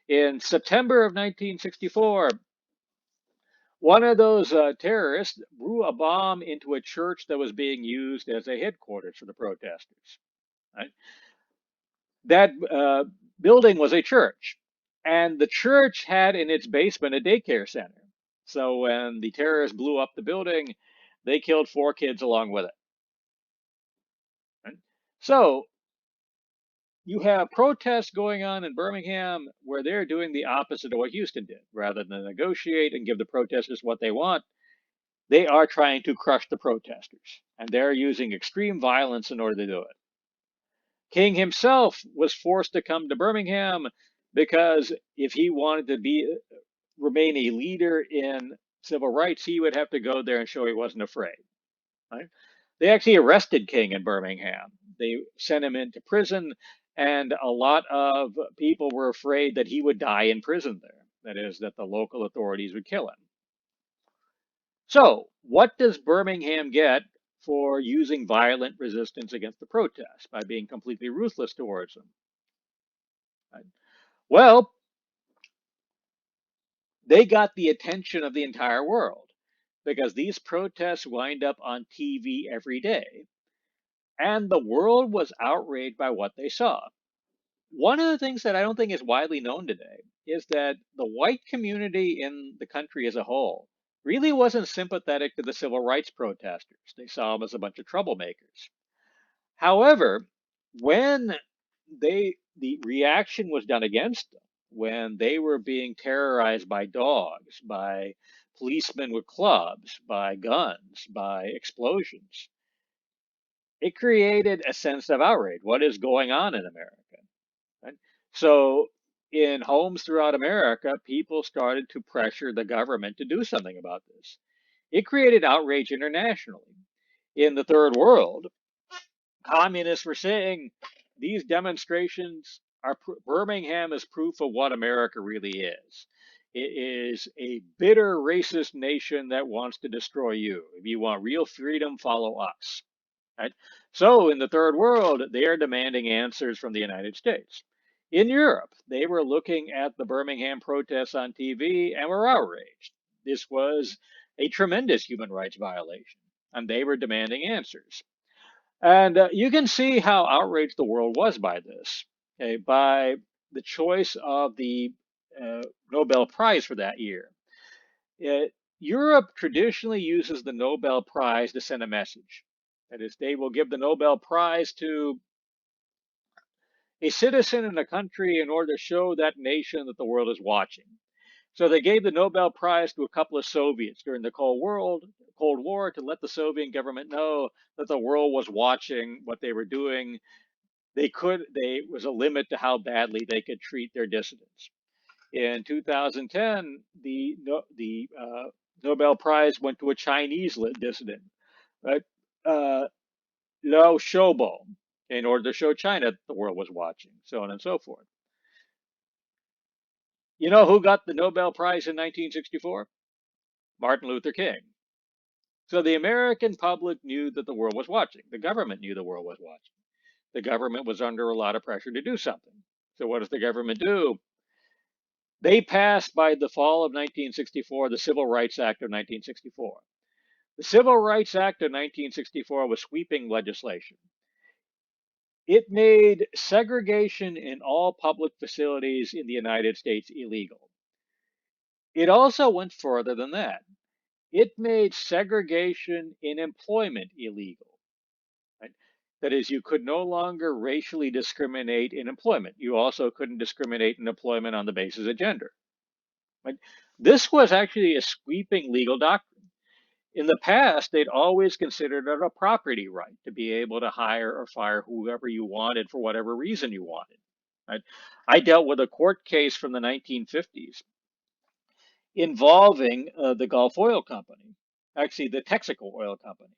In September of 1964, one of those terrorists blew a bomb into a church that was being used as a headquarters for the protesters. Right? That building was a church, and the church had in its basement a daycare center. So when the terrorists blew up the building, they killed 4 kids along with it. Right? So you have protests going on in Birmingham where they're doing the opposite of what Houston did. Rather than negotiate and give the protesters what they want, they are trying to crush the protesters, and they're using extreme violence in order to do it. King himself was forced to come to Birmingham because if he wanted to remain a leader in civil rights, he would have to go there and show he wasn't afraid. Right? They actually arrested King in Birmingham. They sent him into prison, and a lot of people were afraid that he would die in prison there. That is, that the local authorities would kill him. So, what does Birmingham get for using violent resistance against the protests by being completely ruthless towards them? Right? Well, they got the attention of the entire world because these protests wind up on TV every day, and the world was outraged by what they saw. One of the things that I don't think is widely known today is that the white community in the country as a whole really wasn't sympathetic to the civil rights protesters. They saw them as a bunch of troublemakers. However, when the reaction was done against them, when they were being terrorized by dogs, by policemen with clubs, by guns, by explosions, it created a sense of outrage. What is going on in America? Right? So, in homes throughout America, people started to pressure the government to do something about this. It created outrage internationally. In the third world, communists were saying these demonstrations are Birmingham is proof of what America really is. It is a bitter racist nation that wants to destroy you. If you want real freedom, follow us. Right? So in the third world, they are demanding answers from the United States. In Europe, they were looking at the Birmingham protests on TV and were outraged. This was a tremendous human rights violation, and they were demanding answers. And you can see how outraged the world was by this, okay, by the choice of the Nobel Prize for that year. Europe traditionally uses the Nobel Prize to send a message. That is, they will give the Nobel Prize to a citizen in a country in order to show that nation that the world is watching. So they gave the Nobel Prize to a couple of Soviets during the Cold War to let the Soviet government know that the world was watching what they were doing. They was a limit to how badly they could treat their dissidents. In 2010, the Nobel Prize went to a Chinese dissident, right? Uh, Liu Xiaobo, in order to show China that the world was watching, so on and so forth. You know who got the Nobel Prize in 1964? Martin Luther King. So the American public knew that the world was watching. The government knew the world was watching. The government was under a lot of pressure to do something. So what does the government do? They passed by the fall of 1964 the Civil Rights Act of 1964. The Civil Rights Act of 1964 was sweeping legislation. It made segregation in all public facilities in the United States illegal. It also went further than that. It made segregation in employment illegal. Right? That is, you could no longer racially discriminate in employment. You also couldn't discriminate in employment on the basis of gender. Right? This was actually a sweeping legal doctrine. In the past, they'd always considered it a property right to be able to hire or fire whoever you wanted for whatever reason you wanted. Right? I dealt with a court case from the 1950s involving the Gulf Oil Company, actually the Texaco Oil Company.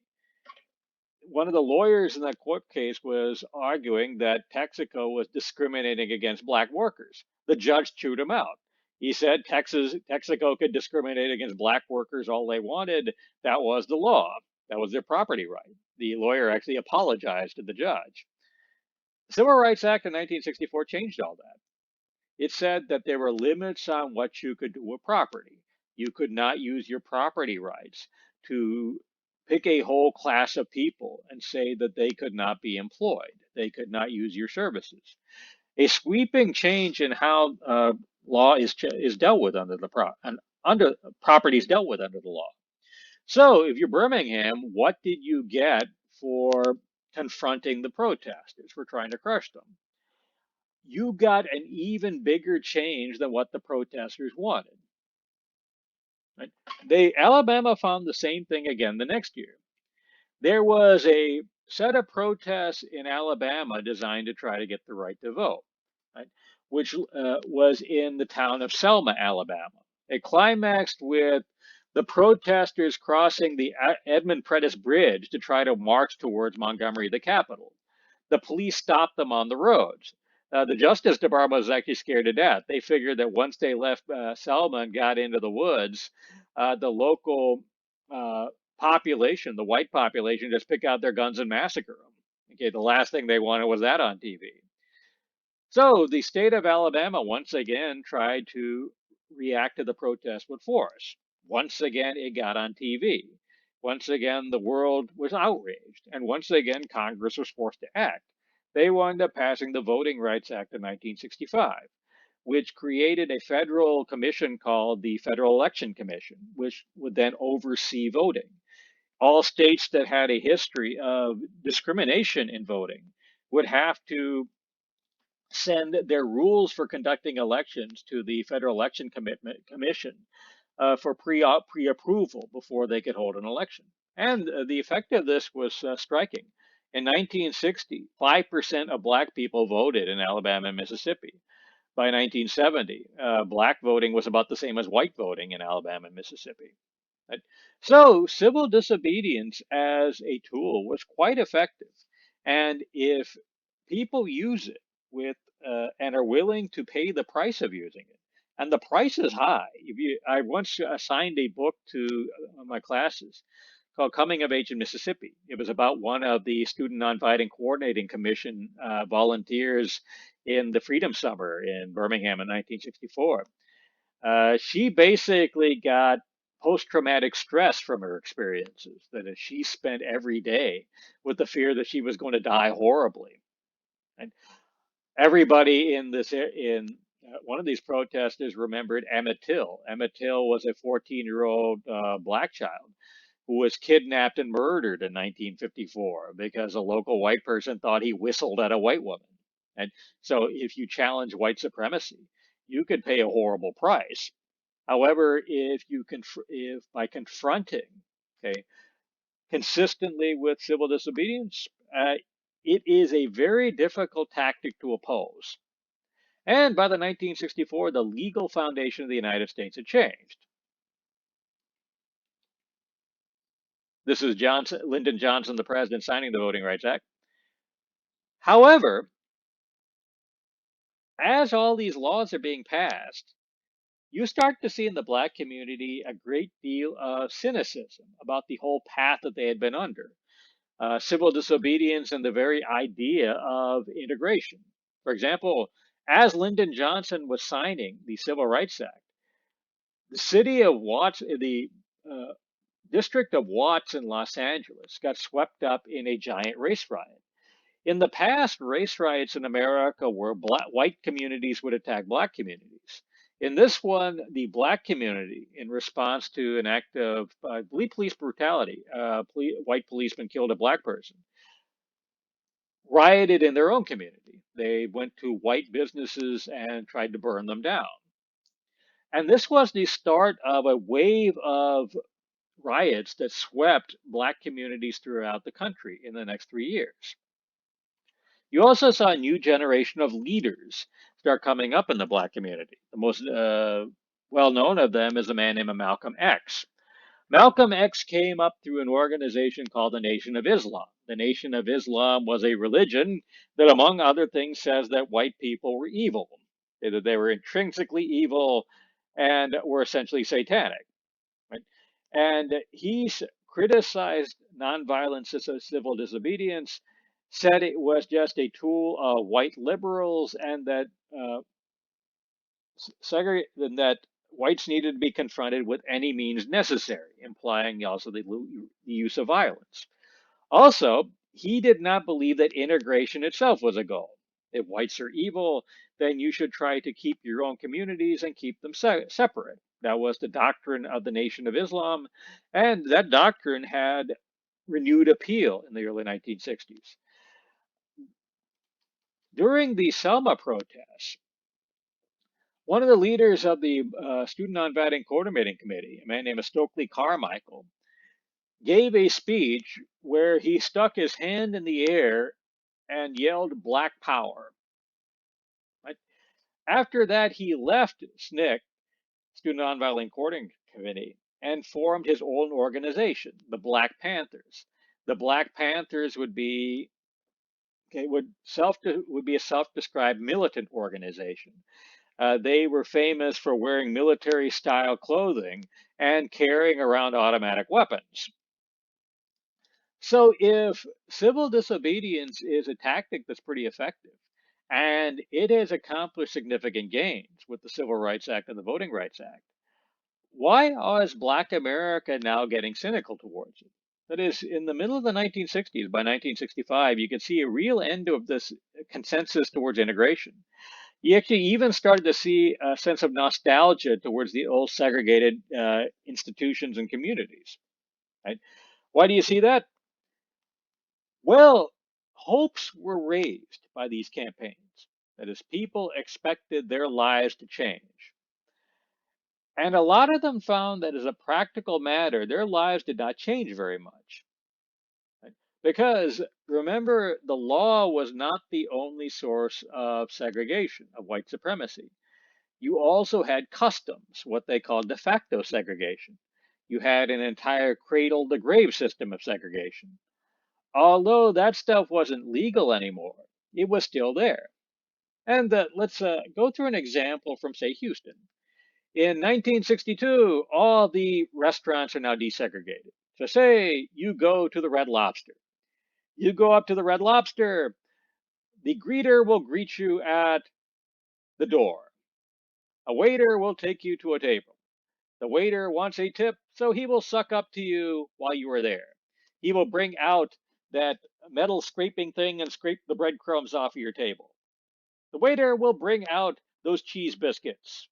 One of the lawyers in that court case was arguing that Texaco was discriminating against black workers. The judge chewed him out. He said Texaco could discriminate against black workers all they wanted. That was the law. That was their property right. The lawyer actually apologized to the judge. The Civil Rights Act of 1964 changed all that. It said that there were limits on what you could do with property. You could not use your property rights to pick a whole class of people and say that they could not be employed. They could not use your services. A sweeping change in how law is dealt with under the under properties dealt with under the law. So, if you're Birmingham, what did you get for confronting the protesters for trying to crush them? You got an even bigger change than what the protesters wanted. Right? Alabama found the same thing again the next year. There was a set of protests in Alabama designed to try to get the right to vote, right? Which was in the town of Selma, Alabama. It climaxed with the protesters crossing the Edmund Pettus Bridge to try to march towards Montgomery, the capital. The police stopped them on the roads. The Justice Department was actually scared to death. They figured that once they left Selma and got into the woods, the local population, the white population, just pick out their guns and massacre them. Okay, the last thing they wanted was that on TV. So the state of Alabama once again tried to react to the protest with force. Once again, it got on TV. Once again, the world was outraged. And once again, Congress was forced to act. They wound up passing the Voting Rights Act of 1965, which created a federal commission called the Federal Election Commission, which would then oversee voting. All states that had a history of discrimination in voting would have to send their rules for conducting elections to the Federal Election Commission for pre-approval before they could hold an election. And the effect of this was striking. In 1960, 5% of black people voted in Alabama and Mississippi. By 1970, black voting was about the same as white voting in Alabama and Mississippi. Right? So civil disobedience as a tool was quite effective. And if people use it with and are willing to pay the price of using it, and the price is high. I once assigned a book to my classes called Coming of Age in Mississippi. It was about one of the Student Nonviolent Coordinating Commission volunteers in the Freedom Summer in Birmingham in 1964. She basically got post-traumatic stress from her experiences that she spent every day with the fear that she was going to die horribly. And everybody in One of these protesters remembered Emmett Till. Emmett Till was a 14-year-old black child who was kidnapped and murdered in 1954 because a local white person thought he whistled at a white woman. And so, if you challenge white supremacy, you could pay a horrible price. However, if by confronting, okay, consistently with civil disobedience, it is a very difficult tactic to oppose. And by the 1964, the legal foundation of the United States had changed. This is Lyndon Johnson, the president, signing the Voting Rights Act. However, as all these laws are being passed, you start to see in the black community a great deal of cynicism about the whole path that they had been under. Civil disobedience and the very idea of integration. For example, as Lyndon Johnson was signing the Civil Rights Act, the city of Watts, the district of Watts in Los Angeles got swept up in a giant race riot. In the past, race riots in America were white communities would attack black communities. In this one, the black community, in response to an act of, I believe, police brutality, white policemen killed a black person, rioted in their own community. They went to white businesses and tried to burn them down. And this was the start of a wave of riots that swept black communities throughout the country in the next 3 years. You also saw a new generation of leaders start coming up in the black community. The most well known of them is a man named Malcolm X. Malcolm X came up through an organization called the Nation of Islam. The Nation of Islam was a religion that, among other things, says that white people were evil, that they were intrinsically evil and were essentially satanic. Right? And he criticized nonviolence as a civil disobedience, said it was just a tool of white liberals, and that that whites needed to be confronted with any means necessary, implying also the use of violence. Also, he did not believe that integration itself was a goal. If whites are evil, then you should try to keep your own communities and keep them separate. That was the doctrine of the Nation of Islam, and that doctrine had renewed appeal in the early 1960s. During the Selma protests, one of the leaders of the Student Nonviolent Coordinating Committee, a man named Stokely Carmichael, gave a speech where he stuck his hand in the air and yelled "Black Power." Right? After that, he left SNCC, Student Nonviolent Coordinating Committee, and formed his own organization, the Black Panthers. The Black Panthers would be a self-described militant organization. They were famous for wearing military-style clothing and carrying around automatic weapons. So if civil disobedience is a tactic that's pretty effective, and it has accomplished significant gains with the Civil Rights Act and the Voting Rights Act, why is Black America now getting cynical towards it? That is, in the middle of the 1960s, by 1965, you could see a real end of this consensus towards integration. You actually even started to see a sense of nostalgia towards the old segregated institutions and communities. Right? Why do you see that? Well, hopes were raised by these campaigns. That is, people expected their lives to change. And a lot of them found that as a practical matter, their lives did not change very much. Right? Because remember, the law was not the only source of segregation, of white supremacy. You also had customs, what they called de facto segregation. You had an entire cradle to grave system of segregation. Although that stuff wasn't legal anymore, it was still there. And let's go through an example from, say, Houston. In 1962, all the restaurants are now desegregated. So, say you go to the Red Lobster. You go up to the Red Lobster, the greeter will greet you at the door. A waiter will take you to a table. The waiter wants a tip, so he will suck up to you while you are there. He will bring out that metal scraping thing and scrape the breadcrumbs off of your table. The waiter will bring out those cheese biscuits.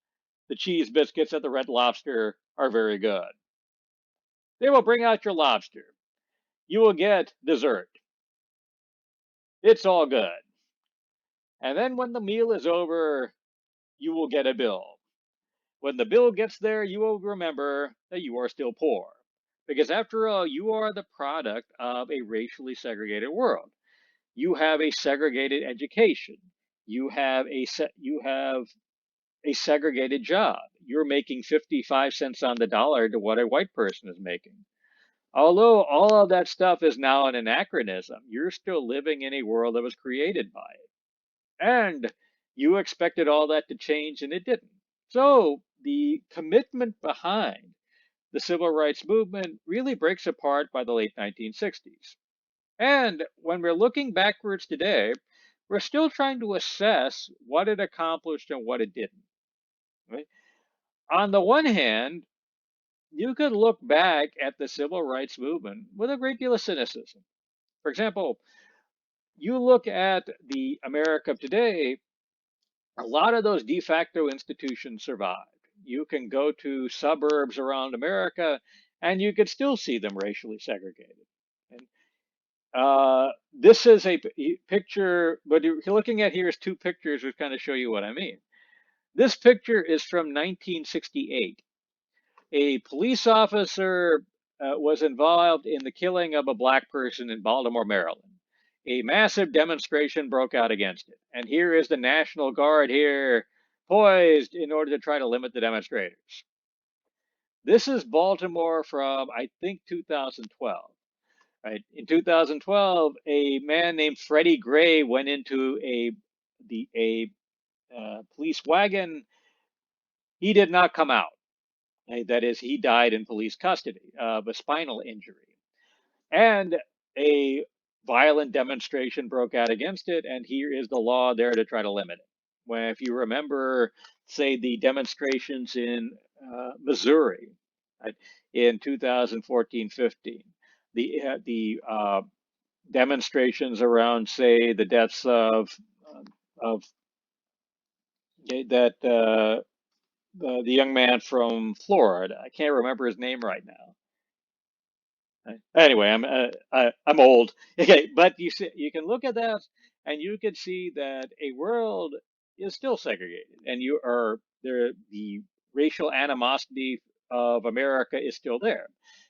The cheese biscuits at the Red Lobster are very good. They will bring out your lobster. You will get dessert. It's all good. And then when the meal is over, you will get a bill. When the bill gets there, you will remember that you are still poor. Because after all, you are the product of a racially segregated world. You have a segregated education. You have a segregated job. You're making 55 cents on the dollar to what a white person is making. Although all of that stuff is now an anachronism, you're still living in a world that was created by it. And you expected all that to change, and it didn't. So the commitment behind the civil rights movement really breaks apart by the late 1960s. And when we're looking backwards today, we're still trying to assess what it accomplished and what it didn't. Right? On the one hand, you could look back at the civil rights movement with a great deal of cynicism. For example, you look at the America of today, a lot of those de facto institutions survived. You can go to suburbs around America and you could still see them racially segregated. And this is a picture, what you're looking at here is two pictures which kind of show you what I mean. This picture is from 1968. A police officer was involved in the killing of a black person in Baltimore, Maryland. A massive demonstration broke out against it. And here is the National Guard here poised in order to try to limit the demonstrators. This is Baltimore from, I think, 2012. Right? In 2012, a man named Freddie Gray went into a police wagon. He did not come out. That is, he died in police custody of a spinal injury. And a violent demonstration broke out against it, and here is the law there to try to limit it. When, if you remember, say, the demonstrations in Missouri, right, in 2014-15, the demonstrations around, say, the deaths of that the young man from Florida. I can't remember his name right now. Anyway, I'm old. Okay, but you can look at that and you can see that a world is still segregated, and you are there. The racial animosity of America is still there,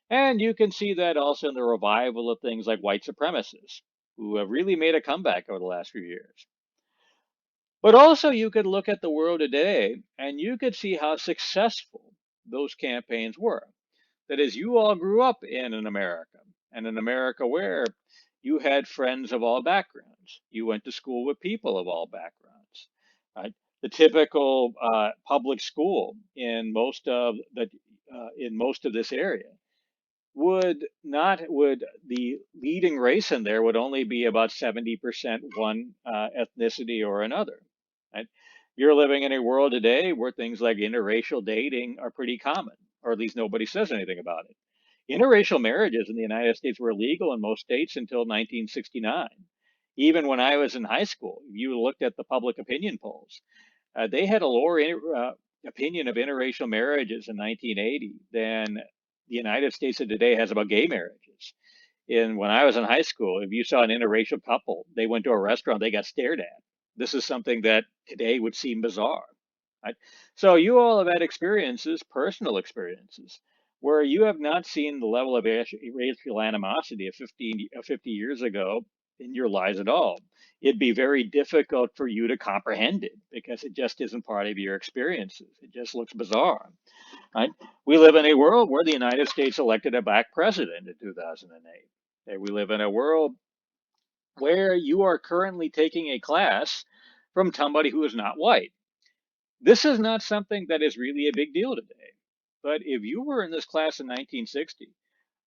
and you can see that also in the revival of things like white supremacists, who have really made a comeback over the last few years. But also, you could look at the world today, and you could see how successful those campaigns were. That is, you all grew up in an America, and an America where you had friends of all backgrounds. You went to school with people of all backgrounds. Right? The typical public school in most of this area would the leading race in there would only be about 70% one ethnicity or another. Right? You're living in a world today where things like interracial dating are pretty common, or at least nobody says anything about it. Interracial marriages in the United States were legal in most states until 1969. Even when I was in high school, if you looked at the public opinion polls, they had a lower opinion of interracial marriages in 1980 than the United States of today has about gay marriages. When I was in high school, if you saw an interracial couple, they went to a restaurant, they got stared at. This is something that today would seem bizarre. Right? So you all have had experiences, personal experiences, where you have not seen the level of racial animosity of 50 years ago in your lives at all. It'd be very difficult for you to comprehend it because it just isn't part of your experiences. It just looks bizarre. Right? We live in a world where the United States elected a black president in 2008. And we live in a world where you are currently taking a class from somebody who is not white. This is not something that is really a big deal today. But if you were in this class in 1960,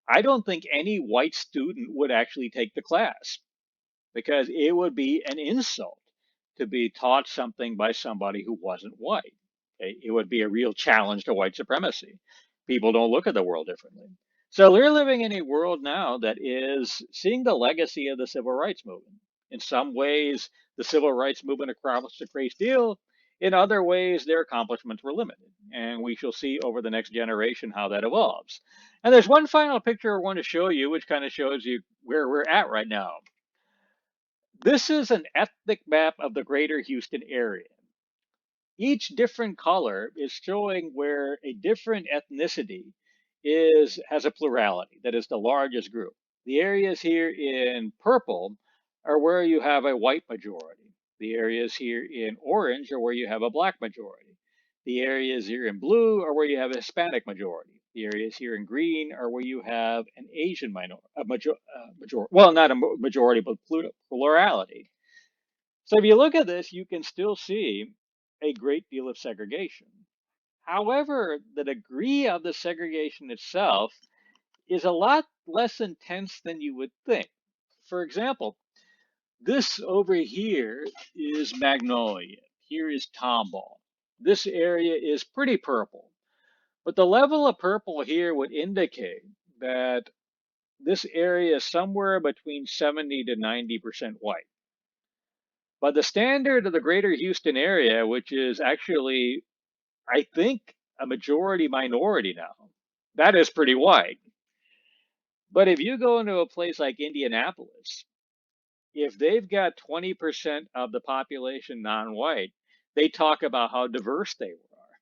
I don't think any white student would actually take the class because it would be an insult to be taught something by somebody who wasn't white. Okay? It would be a real challenge to white supremacy. People don't look at the world differently. So we're living in a world now that is seeing the legacy of the civil rights movement. In some ways, the civil rights movement across a great deal. In other ways, their accomplishments were limited, and we shall see over the next generation how that evolves. And there's one final picture I want to show you, which kind of shows you where we're at right now. This is an ethnic map of the greater Houston area. Each different color is showing where a different ethnicity has a plurality, that is the largest group. The areas here in purple are where you have a white majority. The areas here in orange are where you have a black majority. The areas here in blue are where you have a Hispanic majority. The areas here in green are where you have an Asian majority. Well, not a majority, but plurality. So if you look at this, you can still see a great deal of segregation. However, the degree of the segregation itself is a lot less intense than you would think. For example, this over here is Magnolia. Here is Tomball. This area is pretty purple, but the level of purple here would indicate that this area is somewhere between 70 to 90% white. But the standard of the greater Houston area, which is actually, I think, a majority minority now, that is pretty white. But if you go into a place like Indianapolis, if they've got 20% of the population non-white, they talk about how diverse they are.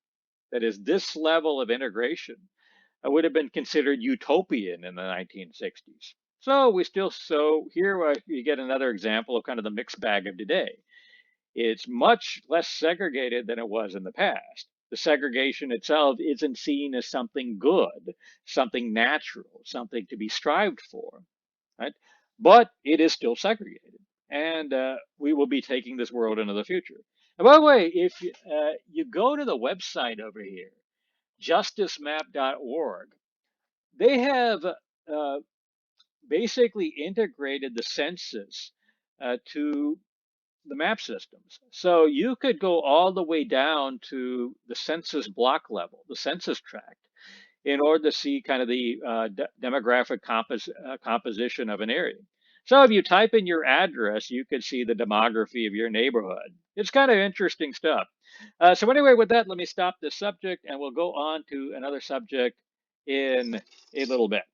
That is, this level of integration would have been considered utopian in the 1960s. So here you get another example of kind of the mixed bag of today. It's much less segregated than it was in the past. The segregation itself isn't seen as something good, something natural, something to be strived for, right? But it is still segregated, and we will be taking this world into the future. And by the way, if you go to the website over here, justicemap.org, they have basically integrated the census to the map systems. So you could go all the way down to the census block level, the census tract, in order to see kind of the demographic composition of an area. So if you type in your address, you could see the demography of your neighborhood. It's kind of interesting stuff. So anyway, with that, let me stop this subject and we'll go on to another subject in a little bit.